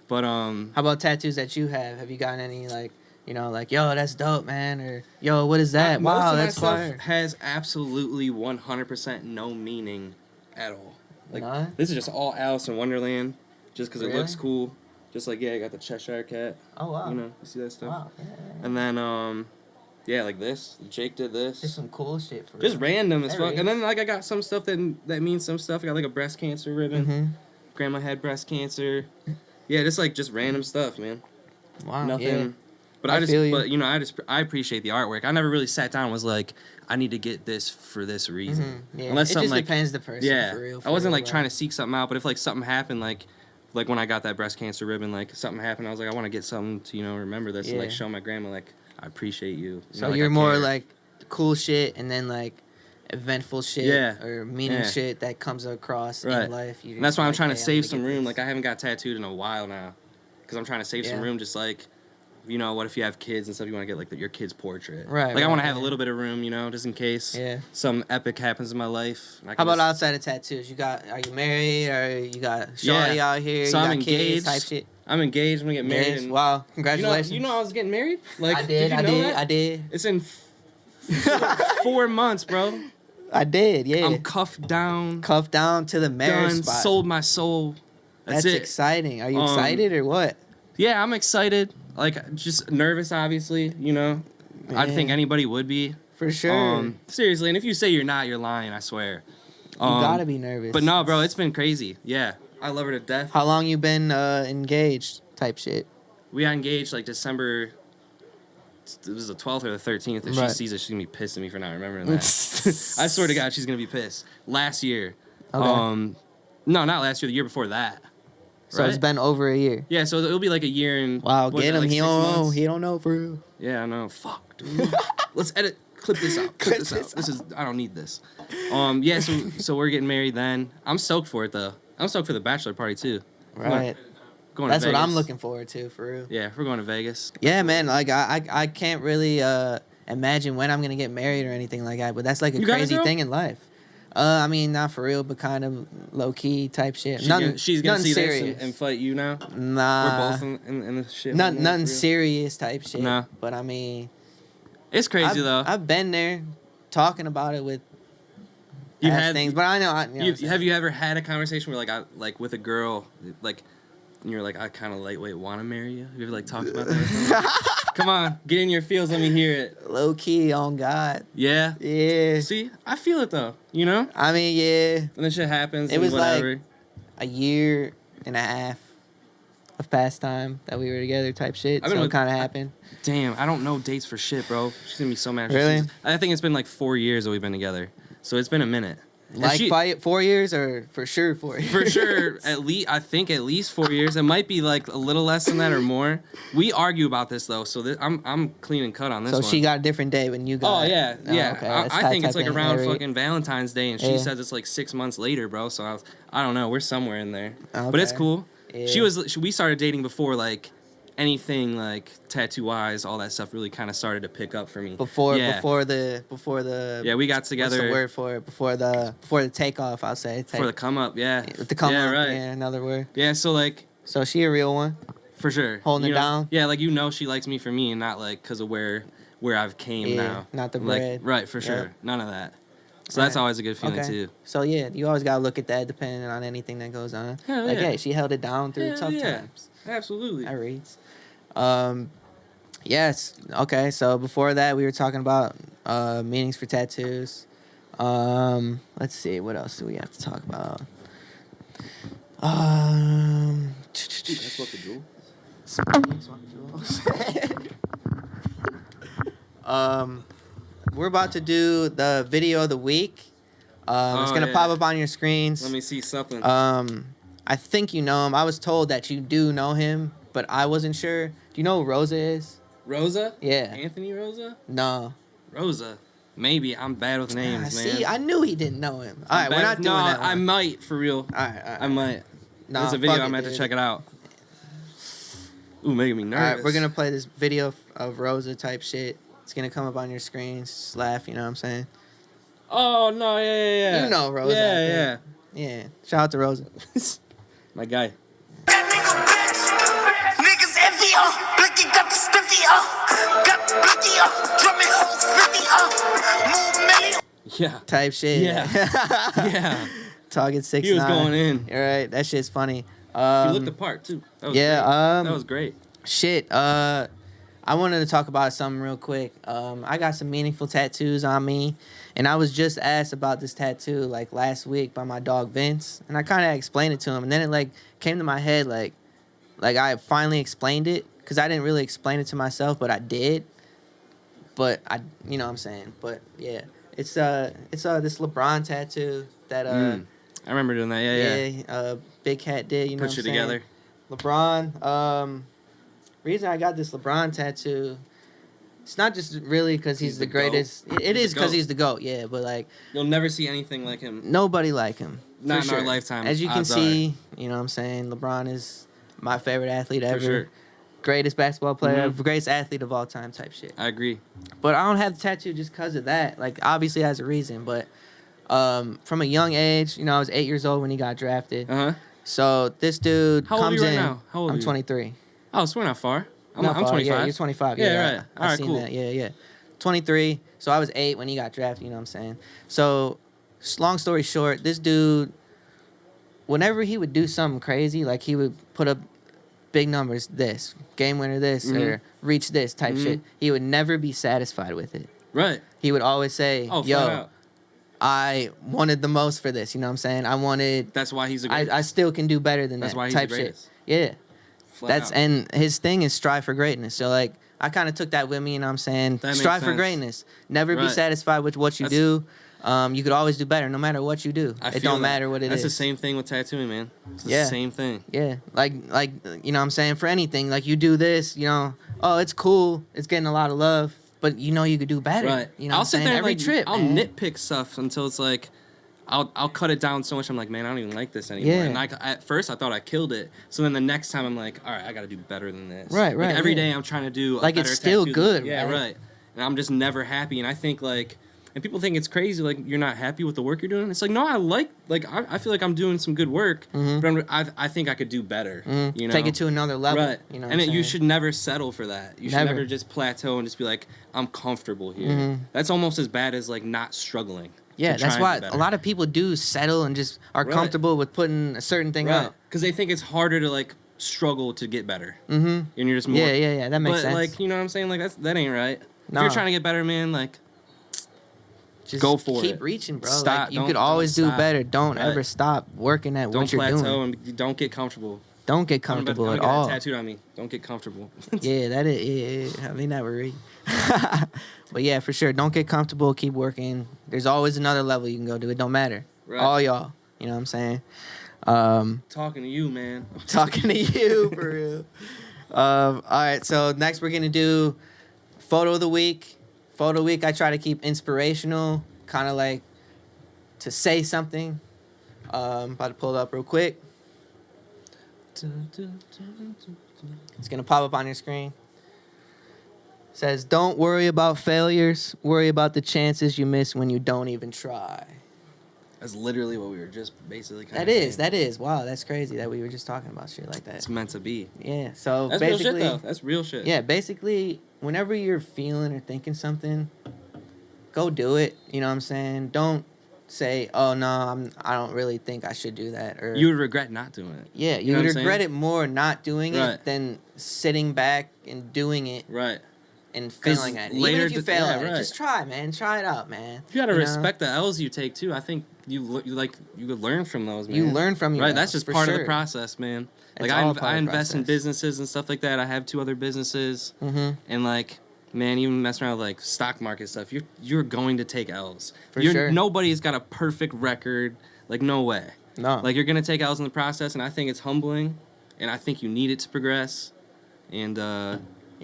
Speaker 2: But how
Speaker 1: about tattoos that you have? Have you gotten any like? You know, like, yo, that's dope, man, or yo, what is that? Wow, that's fire.
Speaker 2: Stuff has absolutely 100% no meaning at all. Like, this is just all Alice in Wonderland, just because it looks cool. Just like, I got the Cheshire Cat.
Speaker 1: Oh, wow.
Speaker 2: You know, you see that stuff?
Speaker 1: Wow. Yeah.
Speaker 2: And then, like this. Jake did this.
Speaker 1: Just some cool shit for
Speaker 2: just random as fuck. And then, like, I got some stuff that means some stuff. I got, like, a breast cancer ribbon. Grandma had breast cancer. Yeah, just random stuff, man.
Speaker 1: Wow.
Speaker 2: Nothing.
Speaker 1: Yeah.
Speaker 2: But I appreciate the artwork. I never really sat down and was like, I need to get this for this reason.
Speaker 1: Yeah. Unless it just depends the person.
Speaker 2: Yeah.
Speaker 1: For real,
Speaker 2: I wasn't like trying to seek something out, but if like something happened, like when I got that breast cancer ribbon, like something happened, I was like, I want to get something to remember this and like show my grandma like I appreciate you.
Speaker 1: So you're more like cool shit and then like eventful shit or meaning shit that comes across in life.
Speaker 2: And that's why I'm trying to save some room. Like I haven't got tattooed in a while now, because I'm trying to save some room. Just like, you know, what if you have kids and stuff? You want to get like your kid's portrait, right? Like I want to have a little bit of room, you know, just in case some epic happens in my life.
Speaker 1: How about outside of tattoos? Are you married or you got shorty out here?
Speaker 2: So
Speaker 1: you
Speaker 2: I'm
Speaker 1: got
Speaker 2: engaged.
Speaker 1: Kids type shit.
Speaker 2: I'm engaged. I'm gonna get married.
Speaker 1: Wow, congratulations!
Speaker 2: You know I was getting married. Like
Speaker 1: I did. I did.
Speaker 2: It's in 4 months, bro.
Speaker 1: I did. Yeah.
Speaker 2: I'm cuffed down.
Speaker 1: Cuffed down to the marriage spot.
Speaker 2: Sold my soul. That's it.
Speaker 1: Exciting. Are you excited or what?
Speaker 2: Yeah, I'm excited. Like, just nervous, obviously, you know. Man. I think anybody would be.
Speaker 1: For sure.
Speaker 2: Seriously, and if you say you're not, you're lying, I swear.
Speaker 1: You gotta be nervous.
Speaker 2: But no, bro, it's been crazy. Yeah. I love her to death.
Speaker 1: How long you been engaged type shit?
Speaker 2: We got engaged, like, December... It was the 12th or the 13th. If she sees it, she's going to be pissed at me for not remembering that. I swear to God, she's going to be pissed. Last year. Okay. No, not last year. The year before that.
Speaker 1: So it's been over a year.
Speaker 2: Yeah, so it'll be like a year and...
Speaker 1: Wow, get him. Like he don't know for real.
Speaker 2: Yeah, I know. Fuck, dude. Let's clip this out. I don't need this. Yeah, so we're getting married then. I'm stoked for it, though. I'm stoked for the bachelor party, too.
Speaker 1: Right. That's what I'm looking forward to, for real.
Speaker 2: Yeah, we're going to Vegas.
Speaker 1: Yeah, man. Like, I can't really imagine when I'm going to get married or anything like that, but that's like a crazy thing in life. I mean, not for real, but kind of low key type shit.
Speaker 2: She's gonna see
Speaker 1: serious.
Speaker 2: this and fight you now.
Speaker 1: Nah,
Speaker 2: we're both in the shit.
Speaker 1: nothing serious type shit.
Speaker 2: Nah.
Speaker 1: But I mean,
Speaker 2: it's crazy though.
Speaker 1: I've been there, talking about it with.
Speaker 2: You had
Speaker 1: things, but I know.
Speaker 2: Have you ever had a conversation where like with a girl like, and you're like, I kind of lightweight want to marry you? Have you ever like talked about that? Come on, get in your feels. Let me hear it.
Speaker 1: Low key on God.
Speaker 2: Yeah.
Speaker 1: Yeah.
Speaker 2: See, I feel it though. You know.
Speaker 1: I mean, yeah.
Speaker 2: And then shit happens.
Speaker 1: It was
Speaker 2: whatever.
Speaker 1: like a year and a half of pastime that we were together type shit. So it kind of happened.
Speaker 2: Damn, I don't know dates for shit, bro. She's gonna be so mad.
Speaker 1: Really?
Speaker 2: I think it's been like 4 years that we've been together. So it's been a minute.
Speaker 1: Like 4 years or for sure 4 years?
Speaker 2: For sure, I think at least 4 years. It might be like a little less than that or more. We argue about this though, so I'm clean and cut on this one.
Speaker 1: So she got a different day when you got.
Speaker 2: Oh yeah.
Speaker 1: Okay.
Speaker 2: I think it's like around
Speaker 1: married.
Speaker 2: fucking Valentine's Day, and she says it's like 6 months later, bro. So I don't know. We're somewhere in there, but it's cool.
Speaker 1: Yeah.
Speaker 2: We started dating before like anything like tattoo wise, all that stuff really kind of started to pick up for me.
Speaker 1: Before the
Speaker 2: yeah, we got together.
Speaker 1: What's the word for it? Before the takeoff, I'll say.
Speaker 2: Before the come up, yeah.
Speaker 1: The come up,
Speaker 2: right.
Speaker 1: yeah, another word.
Speaker 2: Yeah, so like.
Speaker 1: So she a real one.
Speaker 2: For sure.
Speaker 1: Holding it down.
Speaker 2: Yeah, like she likes me for me and not like because of where I've came now.
Speaker 1: Not the
Speaker 2: Like,
Speaker 1: bread.
Speaker 2: right, for sure.
Speaker 1: Yep.
Speaker 2: None of that. So that's always a good feeling too.
Speaker 1: So yeah, you always gotta look at that depending on anything that goes on.
Speaker 2: Hell
Speaker 1: like,
Speaker 2: yeah.
Speaker 1: hey, she held it down through tough times.
Speaker 2: Absolutely.
Speaker 1: That reads. Yes. Okay. So before that, we were talking about meanings for tattoos. Let's see. What else do we have to talk about?
Speaker 2: That's what the jewel.
Speaker 1: We're about to do the video of the week. It's gonna pop up on your screens.
Speaker 2: Let me see something.
Speaker 1: I think you know him. I was told that you do know him, but I wasn't sure. Do you know who Rosa is?
Speaker 2: Rosa?
Speaker 1: Yeah.
Speaker 2: Anthony Rosa?
Speaker 1: No.
Speaker 2: Rosa. Maybe. I'm bad with names, man.
Speaker 1: See, I knew he didn't know him. All right, we're not doing that one.
Speaker 2: I might, for real.
Speaker 1: All right.
Speaker 2: I might.
Speaker 1: No,
Speaker 2: There's a video. I'm going to have to check it out. Ooh, making me nervous.
Speaker 1: All right, we're going to play this video of Rosa type shit. It's going to come up on your screen. Just laugh, you know what I'm saying?
Speaker 2: Oh, no, yeah.
Speaker 1: You know Rosa.
Speaker 2: Yeah.
Speaker 1: Yeah. Shout out to Rosa.
Speaker 2: My guy.
Speaker 3: Niggas envy, Blicky got the stiffy, got the blicky, drumming whole 50, move million.
Speaker 2: Yeah.
Speaker 1: Type shit.
Speaker 2: Yeah. Yeah.
Speaker 1: Target 6'9".
Speaker 2: He was going in.
Speaker 1: You're right. That shit's funny.
Speaker 2: He looked the part, too. That was great. That was great.
Speaker 1: Shit. I wanted to talk about something real quick. I got some meaningful tattoos on me, and I was just asked about this tattoo like last week by my dog Vince, and I kind of explained it to him, and then it like came to my head like I finally explained it because I didn't really explain it to myself, but I did. But you know what I'm saying. But yeah, it's this LeBron tattoo that
Speaker 2: I remember doing that. Yeah.
Speaker 1: Big Cat did. You know,
Speaker 2: Put you together.
Speaker 1: LeBron. Reason I got this LeBron tattoo, it's not just really because he's the greatest. It is because he's the GOAT, yeah. But like,
Speaker 2: you'll never see anything like him.
Speaker 1: Nobody like him.
Speaker 2: Not in our lifetime.
Speaker 1: As you can see, you know what I'm saying, LeBron is my favorite athlete ever.
Speaker 2: For sure.
Speaker 1: Greatest basketball player, greatest athlete of all time type shit.
Speaker 2: I agree.
Speaker 1: But I don't have the tattoo just because of that. Like, obviously has a reason. But from a young age, you know, I was 8 years old when he got drafted.
Speaker 2: Uh-huh.
Speaker 1: So this dude
Speaker 2: How old
Speaker 1: comes
Speaker 2: are you right
Speaker 1: in.
Speaker 2: now? How old are
Speaker 1: I'm
Speaker 2: you?
Speaker 1: 23.
Speaker 2: Oh, so we're not far. I'm
Speaker 1: Not far.
Speaker 2: 25.
Speaker 1: Yeah, you're 25.
Speaker 2: Yeah,
Speaker 1: Yeah,
Speaker 2: right.
Speaker 1: I
Speaker 2: All right,
Speaker 1: seen
Speaker 2: cool.
Speaker 1: that. Yeah. 23. So I was 8 when he got drafted, you know what I'm saying? So, long story short, this dude, whenever he would do something crazy, like he would put up big numbers, this, game winner this, or reach this type shit, he would never be satisfied with it.
Speaker 2: Right.
Speaker 1: He would always say,
Speaker 2: flat
Speaker 1: yo,
Speaker 2: out.
Speaker 1: I wanted the most for this, you know what I'm saying? I wanted...
Speaker 2: That's why he's a greatest.
Speaker 1: I still can do better than
Speaker 2: That's
Speaker 1: that
Speaker 2: why he's
Speaker 1: type
Speaker 2: the greatest.
Speaker 1: shit. Yeah.
Speaker 2: Flat out.
Speaker 1: And his thing is strive for greatness. So like I kind of took that with me, and I'm saying
Speaker 2: That makes
Speaker 1: strive for
Speaker 2: sense.
Speaker 1: greatness. Never be
Speaker 2: Right.
Speaker 1: satisfied with what you do. You could always do better, no matter what you do. It don't matter what it is.
Speaker 2: That's the same thing with tattooing, man. It's
Speaker 1: Yeah.
Speaker 2: the same thing.
Speaker 1: Yeah, like you know what I'm saying, for anything, like you do this, you know, oh, it's cool, it's getting a lot of love, but you know you could do better.
Speaker 2: Right.
Speaker 1: You know
Speaker 2: I'll
Speaker 1: what I'm
Speaker 2: sit
Speaker 1: saying?
Speaker 2: there and
Speaker 1: Every
Speaker 2: like,
Speaker 1: trip,
Speaker 2: I'll
Speaker 1: man.
Speaker 2: nitpick stuff until it's like, I'll cut it down so much. I'm like, man, I don't even like this anymore.
Speaker 1: Yeah.
Speaker 2: And at first I thought I killed it. So then the next time I'm like, all right, I got to do better than this.
Speaker 1: Right,
Speaker 2: Like
Speaker 1: right,
Speaker 2: every
Speaker 1: yeah.
Speaker 2: day I'm trying to do a
Speaker 1: Like,
Speaker 2: better
Speaker 1: it's still
Speaker 2: tattoo.
Speaker 1: good,
Speaker 2: Yeah,
Speaker 1: right?
Speaker 2: right. And I'm just never happy. And I think like And people think it's crazy, like you're not happy with the work you're doing. It's like, no, I feel like I'm doing some good work, but I think I could do better. You know,
Speaker 1: take it to another level.
Speaker 2: Right.
Speaker 1: You know,
Speaker 2: you should never settle for that. You should never just plateau and just be like, I'm comfortable here. That's almost as bad as like not struggling.
Speaker 1: Yeah, that's why a lot of people do settle and just are comfortable with putting a certain thing out.
Speaker 2: Because they think it's harder to like struggle to get better. And you're just more.
Speaker 1: Yeah. That makes sense.
Speaker 2: But like, you know what I'm saying? Like that ain't right.
Speaker 1: No.
Speaker 2: If you're trying to get better, man, like.
Speaker 1: Just
Speaker 2: go for it.
Speaker 1: Keep reaching, bro.
Speaker 2: Stop.
Speaker 1: Like, you could always do better. Don't
Speaker 2: Right.
Speaker 1: ever stop working at what you're doing.
Speaker 2: Don't plateau and don't get comfortable.
Speaker 1: Don't get comfortable
Speaker 2: I'm
Speaker 1: at
Speaker 2: gonna
Speaker 1: all.
Speaker 2: get that tattooed on me. Don't get comfortable.
Speaker 1: Yeah, that is. Yeah. I mean, that worry. But yeah, for sure. Don't get comfortable. Keep working. There's always another level you can go to. It don't matter.
Speaker 2: Right.
Speaker 1: All y'all. You know what I'm saying?
Speaker 2: Talking to you, man.
Speaker 1: Talking to you, for real. All right, so next we're going to do Photo of the Week. Photo of the Week, I try to keep inspirational, kind of like to say something. About to pull it up real quick. It's going to pop up on your screen. It says, don't worry about failures. Worry about the chances you miss when you don't even try.
Speaker 2: That's literally what we were just basically kind of
Speaker 1: That is. Wow, that's crazy that we were just talking about shit like that.
Speaker 2: It's meant to be.
Speaker 1: Yeah, so
Speaker 2: That's real
Speaker 1: basically...
Speaker 2: shit, though. That's real shit.
Speaker 1: Yeah, basically, whenever you're feeling or thinking something, go do it. You know what I'm saying? Don't say, oh, no, I don't really think I should do that. Or
Speaker 2: you would regret not doing it.
Speaker 1: Yeah, you would regret it more not doing it than sitting back and doing it.
Speaker 2: Right.
Speaker 1: And failing at it. Even if you fail at it, just try, man. Try it out, man.
Speaker 2: You gotta respect the L's you take too. I think you could learn from those, man.
Speaker 1: You learn from your
Speaker 2: right.
Speaker 1: L's,
Speaker 2: that's just part of the process, man. Like I invest in businesses and stuff like that. I have 2 other businesses, and like, man, even messing around with like stock market stuff, you're going to take L's.
Speaker 1: For sure.
Speaker 2: Nobody's got a perfect record. Like, no way.
Speaker 1: No.
Speaker 2: Like, you're gonna take L's in the process, and I think it's humbling, and I think you need it to progress, and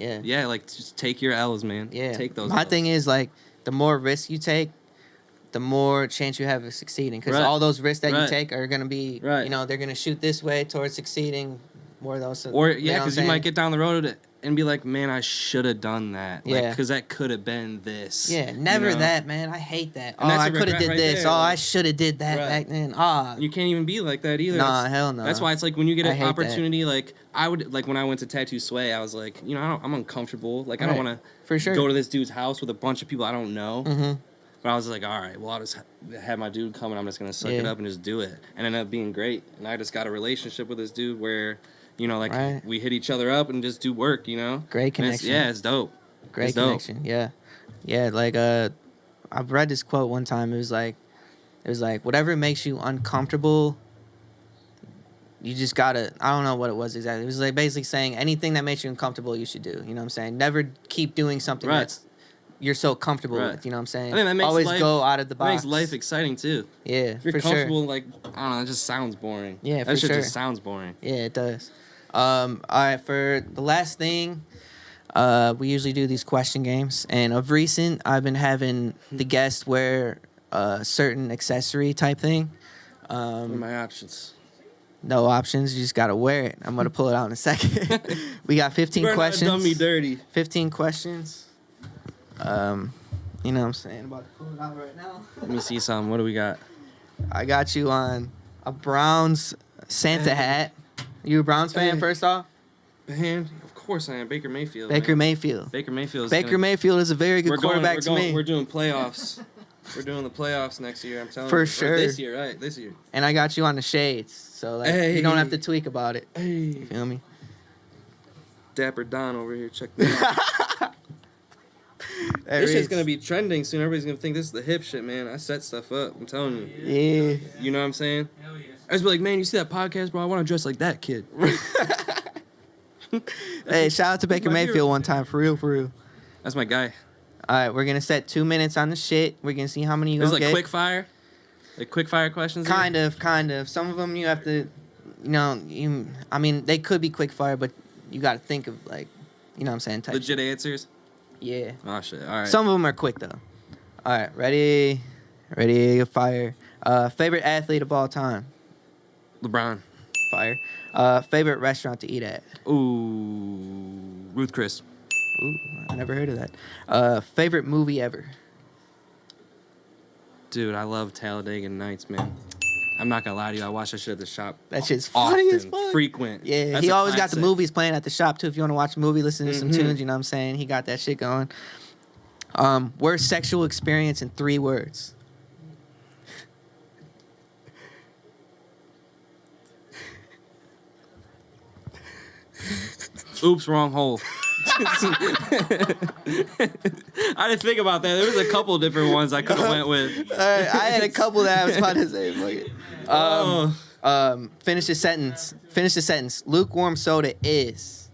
Speaker 2: yeah, like, just take your L's, man.
Speaker 1: Yeah.
Speaker 2: Take those
Speaker 1: My
Speaker 2: L's.
Speaker 1: thing is, like, the more risks you take, the more chance you have of succeeding. Because all those risks that you take are going to be, you know, they're going to shoot this way towards succeeding. More of those.
Speaker 2: Or, yeah, because you might get down the road and be like, man, I should have done that.
Speaker 1: Yeah.
Speaker 2: Because that could have been this.
Speaker 1: Yeah, never that, man. I hate that.
Speaker 2: And
Speaker 1: I could have did this.
Speaker 2: There.
Speaker 1: I should have did that back then.
Speaker 2: You can't even be like that either.
Speaker 1: Nah, hell no.
Speaker 2: That's why it's like when you get an opportunity, like I would, like when I went to Tattoo Swae, I was like, you know, I'm uncomfortable. Like I don't want to go to this dude's house with a bunch of people I don't know. But I was like, all right, well, I'll just have my dude come and I'm just going to suck it up and just do it. And it ended up being great. And I just got a relationship with this dude where, you know, like we hit each other up and just do work, you know?
Speaker 1: Great connection.
Speaker 2: It's dope.
Speaker 1: Great connection. Dope. Yeah. Yeah, like I've read this quote one time. It was like whatever makes you uncomfortable, you just gotta, I don't know what it was exactly. It was like basically saying anything that makes you uncomfortable you should do. You know what I'm saying? Never keep doing something that's you're so comfortable with, you know what I'm saying?
Speaker 2: I think that makes
Speaker 1: always
Speaker 2: life,
Speaker 1: go out of the box.
Speaker 2: That makes life exciting too.
Speaker 1: Yeah,
Speaker 2: if you're comfortable, like, I don't know, it just sounds boring.
Speaker 1: Yeah,
Speaker 2: that shit just sounds boring.
Speaker 1: Yeah, it does. All right, for the last thing, we usually do these question games, and of recent, I've been having the guests wear a certain accessory type thing.
Speaker 2: What are my options?
Speaker 1: No options. You just gotta wear it. I'm gonna pull it out in a second. We got 15 questions.
Speaker 2: Not done me dirty.
Speaker 1: 15 questions. You know what I'm saying? About to pull it out right now.
Speaker 2: Let me see something. What do we got?
Speaker 1: I got you on a Browns Santa hat. You a Browns fan, first off?
Speaker 2: Man, of course I am. Baker Mayfield.
Speaker 1: Baker Mayfield is a very good quarterback to me.
Speaker 2: We're doing playoffs. We're doing the playoffs next year, I'm telling you.
Speaker 1: For sure.
Speaker 2: This year, right? This year.
Speaker 1: And I got you on the shades, so like you don't have to tweak about it.
Speaker 2: Hey.
Speaker 1: You feel me?
Speaker 2: Dapper Don over here. Check this out. This shit's gonna be trending soon. Everybody's gonna think this is the hip shit, man. I set stuff up. I'm telling you.
Speaker 1: Yeah.
Speaker 2: You know what I'm saying? Hell yeah. I was like, man, you see that podcast, bro? I want to dress like that kid.
Speaker 1: Hey, shout out to Baker Mayfield one time, for real.
Speaker 2: That's my guy.
Speaker 1: All right, we're gonna set 2 minutes on the shit. We're gonna see how many you gonna get.
Speaker 2: This is like quick fire questions.
Speaker 1: Kind of. Some of them you have to, I mean, they could be quick fire, but you got to think of like, you know what I'm saying? Type
Speaker 2: legit answers.
Speaker 1: Yeah.
Speaker 2: Oh shit. All right.
Speaker 1: Some of them are quick though. All right, ready, fire. Favorite athlete of all time?
Speaker 2: LeBron.
Speaker 1: Fire. Favorite restaurant to eat at?
Speaker 2: Ooh, Ruth Chris.
Speaker 1: Ooh, I never heard of that. Favorite movie ever?
Speaker 2: Dude, I love Talladega Nights, man. I'm not gonna lie to you. I watch that shit at the shop.
Speaker 1: That shit's funny as
Speaker 2: often,
Speaker 1: fuck.
Speaker 2: frequent.
Speaker 1: Yeah,
Speaker 2: That's
Speaker 1: he
Speaker 2: a
Speaker 1: always got the
Speaker 2: classic.
Speaker 1: movies playing at the shop too. If you want to watch a movie, listen to some tunes, you know what I'm saying? He got that shit going. Worst sexual experience in 3 words.
Speaker 2: Oops, wrong hole. I didn't think about that. There was a couple different ones I could have went with.
Speaker 1: I had a couple that I was about to say. Fuck it. Finish the sentence. Finish the sentence. Lukewarm soda is.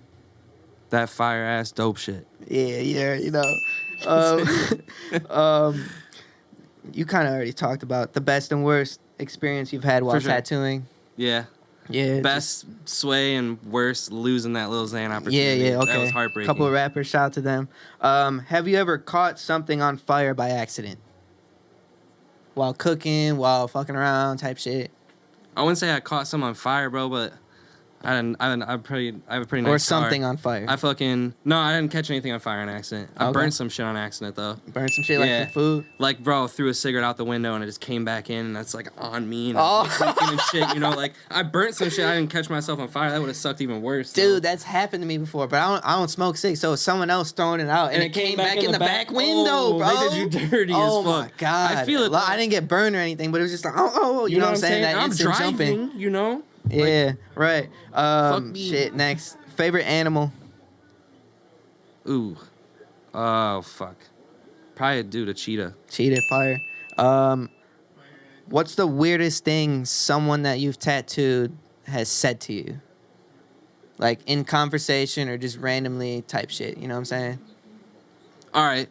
Speaker 2: That fire ass dope shit.
Speaker 1: Yeah, you know. You kind of already talked about the best and worst experience you've had while
Speaker 2: For sure.
Speaker 1: tattooing.
Speaker 2: Yeah.
Speaker 1: Yeah.
Speaker 2: Best Swae and worst losing that little Xan opportunity.
Speaker 1: Yeah, okay.
Speaker 2: That was heartbreaking.
Speaker 1: Couple of rappers, shout out to them. Have you ever caught something on fire by accident? While cooking, while fucking around, type shit.
Speaker 2: I wouldn't say I caught some on fire, bro, but I have a pretty nice
Speaker 1: Or
Speaker 2: car.
Speaker 1: something on fire.
Speaker 2: I didn't catch anything on fire on accident. I
Speaker 1: Okay.
Speaker 2: burned some shit on accident though.
Speaker 1: Burn some shit like
Speaker 2: Yeah.
Speaker 1: some food.
Speaker 2: Like, bro, threw a cigarette out the window and it just came back in, and that's like on me and
Speaker 1: Oh.
Speaker 2: I'm cooking and shit. You know, like I burnt some shit. I didn't catch myself on fire. That would have sucked even worse.
Speaker 1: Dude, that's happened to me before, but I don't smoke cigs, so someone else throwing it out, and it came back in the back window,
Speaker 2: Oh,
Speaker 1: bro.
Speaker 2: They did you dirty
Speaker 1: Oh
Speaker 2: as fuck.
Speaker 1: my god!
Speaker 2: I feel it.
Speaker 1: I didn't get burned or anything, but it was just like, you know what I'm saying? That
Speaker 2: I'm
Speaker 1: instant
Speaker 2: driving.
Speaker 1: jumping.
Speaker 2: You know.
Speaker 1: Yeah, right.
Speaker 2: me.
Speaker 1: Shit. Next, favorite animal.
Speaker 2: Ooh. Oh fuck. Probably a cheetah.
Speaker 1: Cheetah, fire. What's the weirdest thing someone that you've tattooed has said to you? Like in conversation or just randomly type shit. You know what I'm saying?
Speaker 2: All right.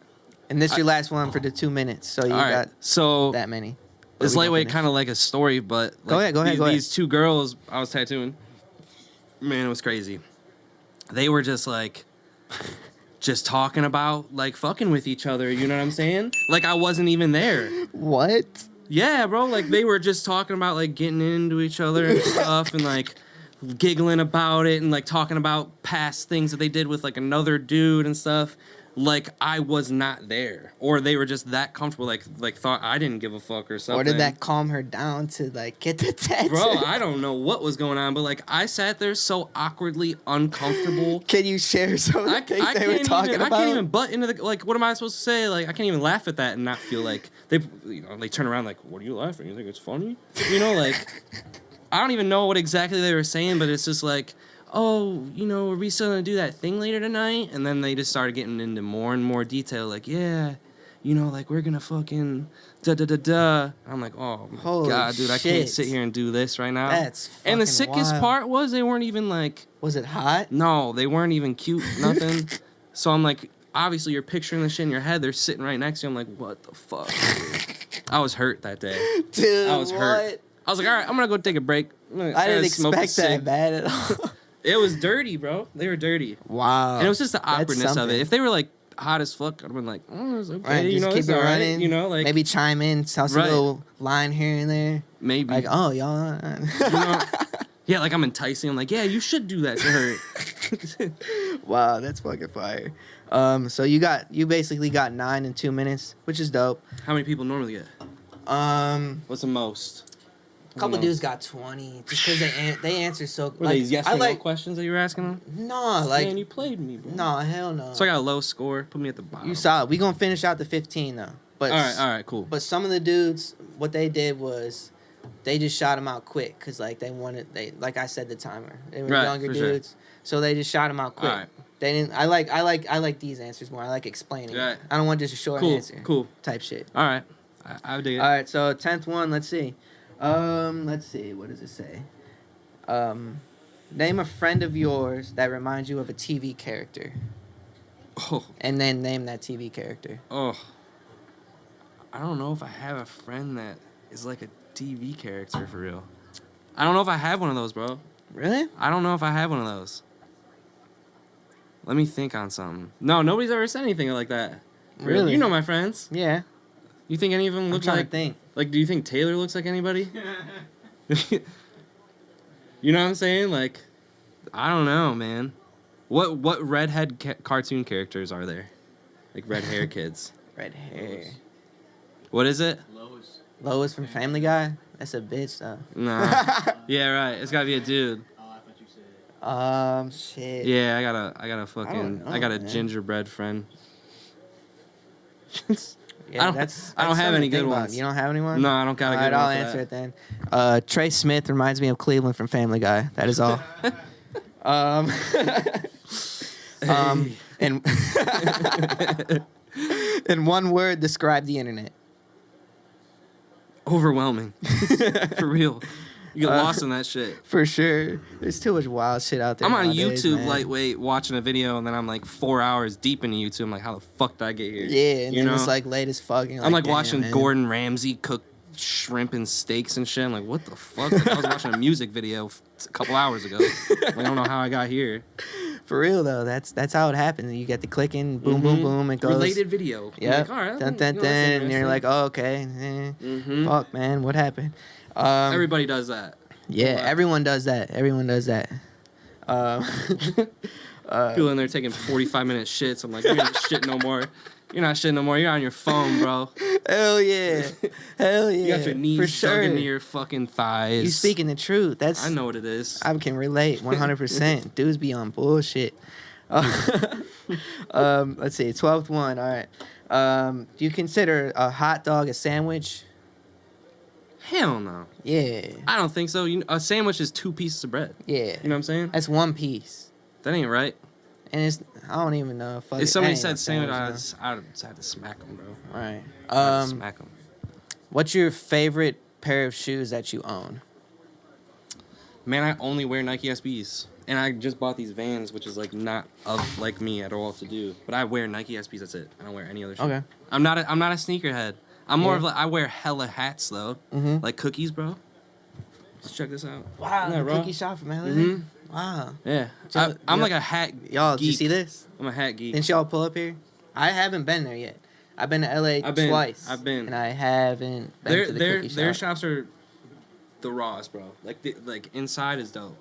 Speaker 1: And this your last one for the 2 minutes, so you
Speaker 2: All right.
Speaker 1: got
Speaker 2: So
Speaker 1: that many. But
Speaker 2: it's
Speaker 1: we gonna
Speaker 2: lightweight,
Speaker 1: finish.
Speaker 2: kind of like a story, but like,
Speaker 1: Go ahead.
Speaker 2: These 2 girls I was tattooing, man, it was crazy. They were just like, just talking about like fucking with each other. You know what I'm saying? Like I wasn't even there.
Speaker 1: What?
Speaker 2: Yeah, bro. Like they were just talking about like getting into each other and stuff, and like giggling about it, and like talking about past things that they did with like another dude and stuff. Like I was not there, or they were just that comfortable, like thought I didn't give a fuck or something.
Speaker 1: Or did that calm her down to like get the tattoo?
Speaker 2: Bro, I don't know what was going on, but like I sat there so awkwardly uncomfortable.
Speaker 1: Can you share some of the things they were
Speaker 2: can't
Speaker 1: talking
Speaker 2: even,
Speaker 1: about?
Speaker 2: I can't even butt into the like. What am I supposed to say? Like I can't even laugh at that and not feel like they turn around like, what are you laughing? You think it's funny? You know, like I don't even know what exactly they were saying, but it's just like, oh, you know, are we still gonna do that thing later tonight? And then they just started getting into more and more detail, like, yeah, you know, like we're gonna fucking da. I'm like, oh my
Speaker 1: Holy
Speaker 2: god, dude, I
Speaker 1: shit.
Speaker 2: can't sit here and do this right now.
Speaker 1: That's
Speaker 2: and the
Speaker 1: fucking
Speaker 2: sickest
Speaker 1: wild.
Speaker 2: part was they weren't even like,
Speaker 1: Was it hot?
Speaker 2: no, they weren't even cute, nothing. So I'm like, obviously you're picturing this shit in your head. They're sitting right next to you. I'm like, what the fuck? Dude? I was hurt that day.
Speaker 1: Dude,
Speaker 2: I was hurt. I was like, all right, I'm gonna go take a break.
Speaker 1: I didn't expect that bad at all.
Speaker 2: It was dirty, bro. They were dirty.
Speaker 1: Wow.
Speaker 2: And it was just the
Speaker 1: That's
Speaker 2: awkwardness of
Speaker 1: something.
Speaker 2: it. If they were like hot as fuck, I'd have been like, oh, it's okay.
Speaker 1: Right,
Speaker 2: You
Speaker 1: just
Speaker 2: know,
Speaker 1: keep
Speaker 2: it's
Speaker 1: it
Speaker 2: all right.
Speaker 1: running.
Speaker 2: You know, like
Speaker 1: maybe chime in, toss
Speaker 2: Right.
Speaker 1: a little line here and there.
Speaker 2: maybe.
Speaker 1: Like, oh, y'all.
Speaker 2: You know? Yeah, like I'm enticing. I'm like, yeah, you should do that to her.
Speaker 1: Wow, that's fucking fire. So you basically got 9 in 2 minutes, which is dope.
Speaker 2: How many people normally get? What's the most?
Speaker 1: A couple dudes got 20 just because they answer so.
Speaker 2: Were
Speaker 1: like,
Speaker 2: these yes
Speaker 1: I
Speaker 2: or no
Speaker 1: like
Speaker 2: questions that you were asking them?
Speaker 1: no, like
Speaker 2: Man, you played me, bro.
Speaker 1: no, hell no.
Speaker 2: So I got a low score. Put me at the bottom.
Speaker 1: You saw it. We gonna finish out the 15 though. But
Speaker 2: All right, cool.
Speaker 1: But some of the dudes, what they did was, they just shot them out quick because like like I said the timer. They were
Speaker 2: Right,
Speaker 1: younger
Speaker 2: for sure.
Speaker 1: dudes, so they just shot them out quick.
Speaker 2: All right.
Speaker 1: They didn't. I like these answers more. I like explaining.
Speaker 2: Right.
Speaker 1: I don't want just a short answer.
Speaker 2: Cool.
Speaker 1: Type shit.
Speaker 2: All right. I dig it.
Speaker 1: All right. So 10th one. Let's see. Let's see. What does it say? Name a friend of yours that reminds you of a TV character,
Speaker 2: Oh.
Speaker 1: and then name that TV character.
Speaker 2: Oh. I don't know if I have a friend that is like a TV character for real. I don't know if I have one of those, bro.
Speaker 1: Really?
Speaker 2: I don't know if I have one of those. Let me think on something. No, nobody's ever said anything like that.
Speaker 1: Really?
Speaker 2: You know my friends.
Speaker 1: Yeah.
Speaker 2: You think any of them
Speaker 1: I'm
Speaker 2: look
Speaker 1: trying
Speaker 2: like...
Speaker 1: to think.
Speaker 2: Like, do you think Taylor looks like anybody? You know what I'm saying? Like, I don't know, man. What redhead cartoon characters are there? Like red hair kids.
Speaker 1: Red hair.
Speaker 2: What is it?
Speaker 1: Lois from Family Guy. That's a bitch though.
Speaker 2: Nah. Yeah, right. It's gotta be a dude.
Speaker 1: Shit.
Speaker 2: Yeah, I got a fucking, I got a
Speaker 1: man.
Speaker 2: gingerbread friend.
Speaker 1: Yeah,
Speaker 2: I don't have any good
Speaker 1: about.
Speaker 2: ones.
Speaker 1: You don't have anyone?
Speaker 2: No, I don't got a
Speaker 1: All
Speaker 2: good
Speaker 1: right,
Speaker 2: one.
Speaker 1: I'll answer it then. Trey Smith reminds me of Cleveland from Family Guy. That is all. And in one word, describe the internet.
Speaker 2: Overwhelming. For real. You get lost in that shit.
Speaker 1: For sure. There's too much wild shit out there.
Speaker 2: I'm on
Speaker 1: nowadays,
Speaker 2: YouTube
Speaker 1: man.
Speaker 2: lightweight watching a video, and then I'm like 4 hours deep into YouTube. I'm like, how the fuck did I get here?
Speaker 1: Yeah, and
Speaker 2: you
Speaker 1: then
Speaker 2: know?
Speaker 1: it's like late as fuck. And
Speaker 2: I'm like
Speaker 1: damn,
Speaker 2: watching
Speaker 1: man.
Speaker 2: Gordon Ramsay cook shrimp and steaks and shit. I'm like, what the fuck? Like, I was watching a music video a couple hours ago. Like, I don't know how I got here.
Speaker 1: For real though, that's how it happens. You get the clicking, boom, boom, boom, it goes.
Speaker 2: Related video.
Speaker 1: Yeah.
Speaker 2: Like, all right.
Speaker 1: Dun, dun,
Speaker 2: you know,
Speaker 1: dun,
Speaker 2: that's
Speaker 1: and you're like,
Speaker 2: interesting.
Speaker 1: oh, okay. Fuck, man, what happened?
Speaker 2: Everybody does that.
Speaker 1: Yeah, everyone does that. Everyone does that.
Speaker 2: People in there taking 45-minute shits. I'm like, you're not shit no more. You're not shit no more. You're on your phone, bro.
Speaker 1: Hell yeah. Hell yeah.
Speaker 2: You got your knees
Speaker 1: For
Speaker 2: dug
Speaker 1: sure.
Speaker 2: into your fucking thighs.
Speaker 1: You speaking the truth. That's
Speaker 2: I know what it is.
Speaker 1: I can relate 100%. Dudes be on bullshit. Let's see, 12th one. All right. Do you consider a hot dog a sandwich?
Speaker 2: Hell no.
Speaker 1: Yeah.
Speaker 2: I don't think so. A sandwich is 2 pieces of bread.
Speaker 1: Yeah.
Speaker 2: You know what I'm saying?
Speaker 1: That's one piece.
Speaker 2: That ain't right.
Speaker 1: And it's I don't even know. Fuck
Speaker 2: If
Speaker 1: it.
Speaker 2: somebody
Speaker 1: That
Speaker 2: said
Speaker 1: ain't
Speaker 2: sandwich,
Speaker 1: no
Speaker 2: I'd have to smack them, bro.
Speaker 1: All right.
Speaker 2: I'd smack them.
Speaker 1: What's your favorite pair of shoes that you own?
Speaker 2: Man, I only wear Nike SBs. And I just bought these Vans, which is like not of like me at all to do. But I wear Nike SBs, that's it. I don't wear any other shoes.
Speaker 1: Okay.
Speaker 2: I'm not a sneakerhead. I'm more
Speaker 1: Yeah.
Speaker 2: of like, I wear hella hats though.
Speaker 1: Mhm.
Speaker 2: Like cookies, bro. Let's check this out.
Speaker 1: Wow,
Speaker 2: Isn't that
Speaker 1: the
Speaker 2: raw?
Speaker 1: cookie shop from LA.
Speaker 2: Mhm.
Speaker 1: Wow.
Speaker 2: Yeah.
Speaker 1: So-
Speaker 2: I'm
Speaker 1: yeah.
Speaker 2: like a hat
Speaker 1: Y'all,
Speaker 2: geek.
Speaker 1: did you see this?
Speaker 2: I'm a hat geek.
Speaker 1: Didn't y'all pull up here? I haven't been there yet. I've been to LA twice.
Speaker 2: I've been.
Speaker 1: And I haven't been to the cookie shop.
Speaker 2: Their shops are the rawest, bro. Like inside is dope.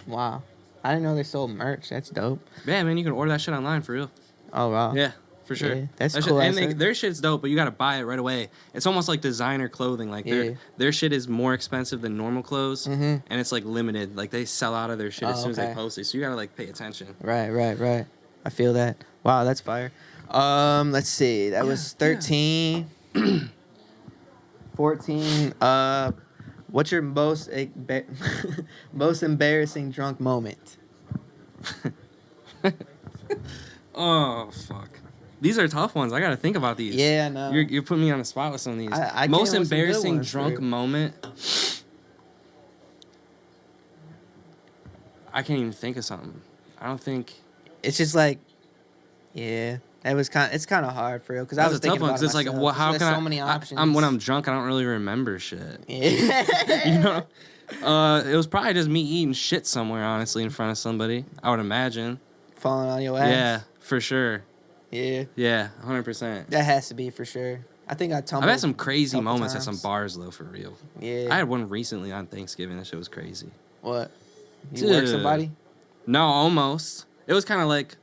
Speaker 1: Wow. I didn't know they sold merch. That's dope.
Speaker 2: Yeah, man, you can order that shit online for real.
Speaker 1: Oh, wow.
Speaker 2: Yeah, for sure.
Speaker 1: Yeah, that's
Speaker 2: That
Speaker 1: cool,
Speaker 2: Shit, and
Speaker 1: that's it.
Speaker 2: their shit's dope, but you gotta buy it right away. It's almost like designer clothing. Like
Speaker 1: Yeah.
Speaker 2: their shit is more expensive than normal clothes,
Speaker 1: Mhm.
Speaker 2: and it's like limited. Like they sell out of their shit as
Speaker 1: Oh,
Speaker 2: soon as they
Speaker 1: okay.
Speaker 2: post it. So you gotta like pay attention.
Speaker 1: Right. I feel that. Wow, that's fire. Let's see. That was 13. 14. What's your most most embarrassing drunk moment?
Speaker 2: Oh fuck. These are tough ones. I gotta think about these.
Speaker 1: Yeah, I know.
Speaker 2: You're putting me on the spot with some of these.
Speaker 1: I came
Speaker 2: Most
Speaker 1: up with some good
Speaker 2: embarrassing
Speaker 1: ones for
Speaker 2: drunk
Speaker 1: you.
Speaker 2: moment. I can't even think of something. I don't think.
Speaker 1: It's just like, yeah, it's kind of hard for real because I
Speaker 2: That's
Speaker 1: was
Speaker 2: a tough
Speaker 1: thinking
Speaker 2: one.
Speaker 1: about
Speaker 2: 'Cause it's like,
Speaker 1: myself.
Speaker 2: well, how
Speaker 1: There's
Speaker 2: can
Speaker 1: so many options.
Speaker 2: when I'm drunk, I don't really remember shit.
Speaker 1: Yeah.
Speaker 2: You know. It was probably just me eating shit somewhere, honestly, in front of somebody. I would imagine.
Speaker 1: Falling on your ass.
Speaker 2: Yeah, for sure.
Speaker 1: Yeah.
Speaker 2: Yeah, 100%.
Speaker 1: That has to be for sure. I think I tumbled.
Speaker 2: I've had some crazy
Speaker 1: couple
Speaker 2: moments at some
Speaker 1: times.
Speaker 2: bars though, for real.
Speaker 1: Yeah.
Speaker 2: I had one recently on Thanksgiving. That shit was crazy.
Speaker 1: What? You work
Speaker 2: Dude.
Speaker 1: somebody?
Speaker 2: No, almost. It was kind of like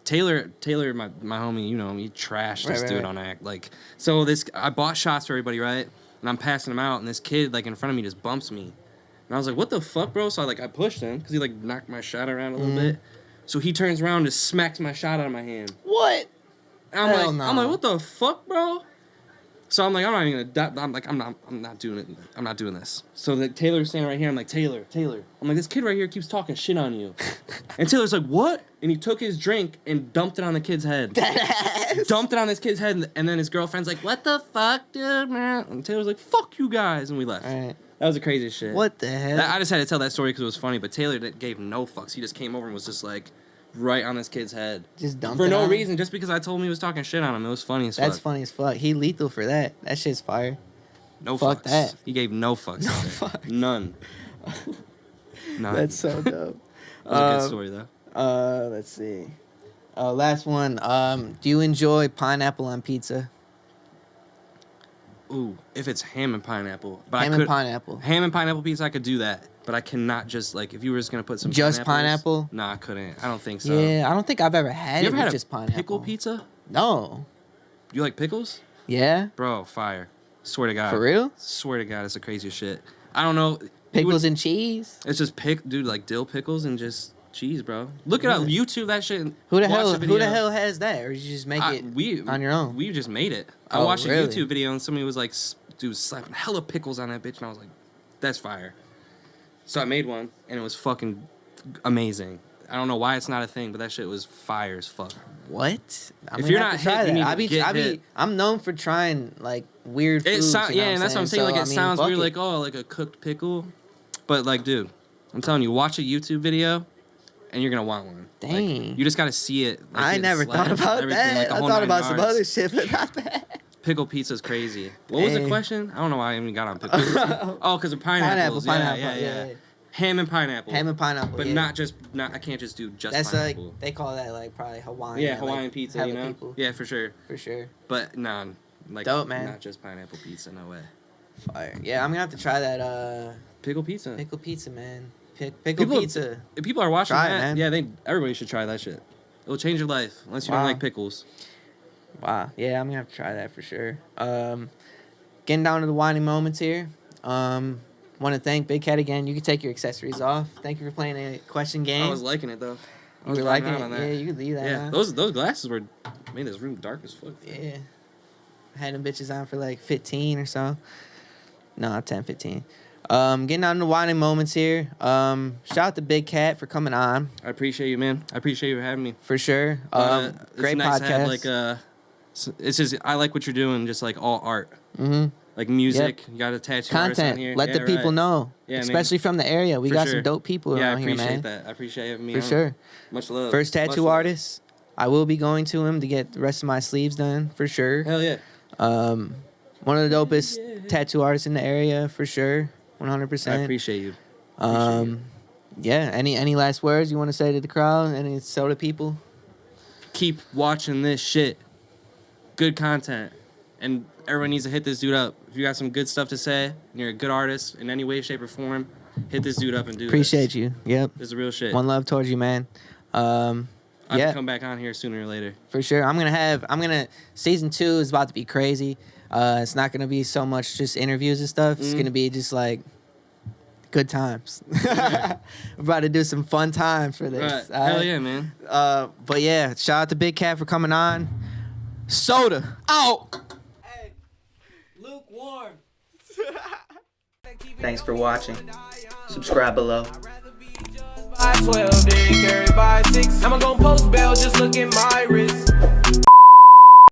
Speaker 2: Taylor, my homie. You know him. He trashed this
Speaker 1: Right,
Speaker 2: dude
Speaker 1: right.
Speaker 2: on act. Like, so I bought shots for everybody, right? And I'm passing them out, and this kid like in front of me just bumps me, and I was like, "What the fuck, bro?" So I pushed him because he like knocked my shot around a little
Speaker 1: Mm-hmm.
Speaker 2: bit. So he turns around and just smacks my shot out of my hand.
Speaker 1: What?
Speaker 2: And I'm
Speaker 1: Hell
Speaker 2: like,
Speaker 1: no.
Speaker 2: I'm like, what the fuck, bro? So I'm like, I'm not even gonna. I'm like, I'm not doing it. I'm not doing this. So like Taylor's standing right here. I'm like, Taylor. I'm like, this kid right here keeps talking shit on you. And Taylor's like, what? And he took his drink and dumped it on the kid's head. Dumped it on this kid's head, and then his girlfriend's like, what the fuck, dude, man? And Taylor's like, fuck you guys, and we left.
Speaker 1: All right.
Speaker 2: That was the craziest shit.
Speaker 1: What the hell?
Speaker 2: I just had to tell that story because it was funny, but Taylor gave no fucks. He just came over and was just like, right on this kid's head.
Speaker 1: Just dumped
Speaker 2: For
Speaker 1: it
Speaker 2: no
Speaker 1: on him?
Speaker 2: reason, just because I told him he was talking shit on him. It was funny as fuck.
Speaker 1: That's funny as fuck. He lethal for that. That shit's fire.
Speaker 2: No
Speaker 1: Fuck
Speaker 2: fucks.
Speaker 1: that.
Speaker 2: He gave no fucks.
Speaker 1: No
Speaker 2: to that.
Speaker 1: fucks.
Speaker 2: None. None.
Speaker 1: That's so dope.
Speaker 2: That was a good story though.
Speaker 1: Let's see. Last one. Do you enjoy pineapple on pizza?
Speaker 2: Ooh, if it's ham and pineapple. But
Speaker 1: Ham and pineapple.
Speaker 2: Ham and pineapple pizza, I could do that. But I cannot just like if you were just gonna put some
Speaker 1: Just
Speaker 2: pineapples-
Speaker 1: pineapple?
Speaker 2: Nah, I couldn't. I don't think so.
Speaker 1: Yeah, I don't think I've ever had
Speaker 2: You
Speaker 1: it
Speaker 2: ever
Speaker 1: with
Speaker 2: had
Speaker 1: just
Speaker 2: a
Speaker 1: pineapple.
Speaker 2: pickle pizza?
Speaker 1: No.
Speaker 2: You like pickles?
Speaker 1: Yeah.
Speaker 2: Bro, fire. Swear to God.
Speaker 1: For real?
Speaker 2: Swear to God, it's the craziest shit. I don't know.
Speaker 1: Pickles and cheese?
Speaker 2: It's just dude, like dill pickles and just cheese, bro. Look it up, YouTube that shit. And
Speaker 1: Who the
Speaker 2: watch
Speaker 1: hell has that? Or did you just make it on your own?
Speaker 2: We just made it. I
Speaker 1: Oh,
Speaker 2: watched
Speaker 1: really?
Speaker 2: a YouTube video and somebody was like, dude, slapping hella pickles on that bitch, and I was like, that's fire. So I made one, and it was fucking amazing. I don't know why it's not a thing, but that shit was fire as fuck.
Speaker 1: What?
Speaker 2: If you're not hit, you need to get hit.
Speaker 1: I'm known for trying like weird foods.
Speaker 2: And that's what I'm saying. Like, it sounds weird,
Speaker 1: fuck
Speaker 2: like, oh, like a cooked pickle. But, like, dude, I'm telling you, watch a YouTube video, and you're going to want one.
Speaker 1: Dang.
Speaker 2: Like, you just got to see it. Like,
Speaker 1: I never thought about that.
Speaker 2: Like,
Speaker 1: I thought about some other shit, but not that.
Speaker 2: Pickle pizza's crazy. What was the question? I don't know why I even got on pickle pizza. Oh, because of pineapples.
Speaker 1: Pineapple.
Speaker 2: Yeah. Ham and pineapple.
Speaker 1: But
Speaker 2: I can't just do just
Speaker 1: that's
Speaker 2: pineapple.
Speaker 1: Like, they call that, like, probably Hawaiian.
Speaker 2: Yeah, Hawaiian pizza, you know?
Speaker 1: People.
Speaker 2: Yeah, for sure.
Speaker 1: For sure.
Speaker 2: But, nah, like,
Speaker 1: dope, man.
Speaker 2: Not just pineapple pizza, no way.
Speaker 1: Fire. Yeah, I'm going to have to try that,
Speaker 2: Pickle pizza.
Speaker 1: Pickle pizza, man. Pickle pizza.
Speaker 2: If people are watching
Speaker 1: try
Speaker 2: that,
Speaker 1: it, man.
Speaker 2: yeah, everybody should try that shit. It'll change your life, unless you don't like pickles.
Speaker 1: Wow. Yeah, I'm going to have to try that for sure. Getting down to the winding moments here. Want to thank Big Cat again. You can take your accessories off. Thank you for playing a question game.
Speaker 2: I was liking it, though.
Speaker 1: You were liking it? Yeah, you could leave that
Speaker 2: Yeah,
Speaker 1: on.
Speaker 2: those glasses made this room dark as fuck.
Speaker 1: Yeah. I had them bitches on for like 15 or so. No, 10, 15. Getting on the winding moments here. Shout out to Big Cat for coming on.
Speaker 2: I appreciate you, man. I appreciate you for having me.
Speaker 1: For sure. Great
Speaker 2: nice
Speaker 1: podcast.
Speaker 2: To have, it's just, I like what you're doing, just like all art.
Speaker 1: Mm-hmm.
Speaker 2: Like music. Yep. You got a tattoo artist on here.
Speaker 1: Content. Let the people know. Yeah, especially from the area. We got some dope people around here, man.
Speaker 2: I appreciate that. I appreciate having me
Speaker 1: for sure.
Speaker 2: Much love.
Speaker 1: First tattoo artist. I will be going to him to get the rest of my sleeves done, for sure.
Speaker 2: Hell yeah.
Speaker 1: One of the dopest tattoo artists in the area, for sure. 100%.
Speaker 2: I appreciate you.
Speaker 1: Yeah. Any last words you want to say to the crowd? Any soda people?
Speaker 2: Keep watching this shit. Good content. And everyone needs to hit this dude up. If you got some good stuff to say, and you're a good artist in any way, shape, or form, hit this dude up and do
Speaker 1: Appreciate you. Yep.
Speaker 2: This is real shit.
Speaker 1: One love towards you, man.
Speaker 2: I have to come back on here sooner or later.
Speaker 1: For sure. Season 2 is about to be crazy. It's not gonna be so much just interviews and stuff. It's gonna be just like good times. We're about to do some fun times for this.
Speaker 2: Right. Hell yeah, man.
Speaker 1: But yeah, shout out to Big Cat for coming on. Soda out. Hey, lukewarm. Thanks for watching. Subscribe below.
Speaker 4: By 12, then carry by 6. I'ma gon' post bail, just look at my wrist.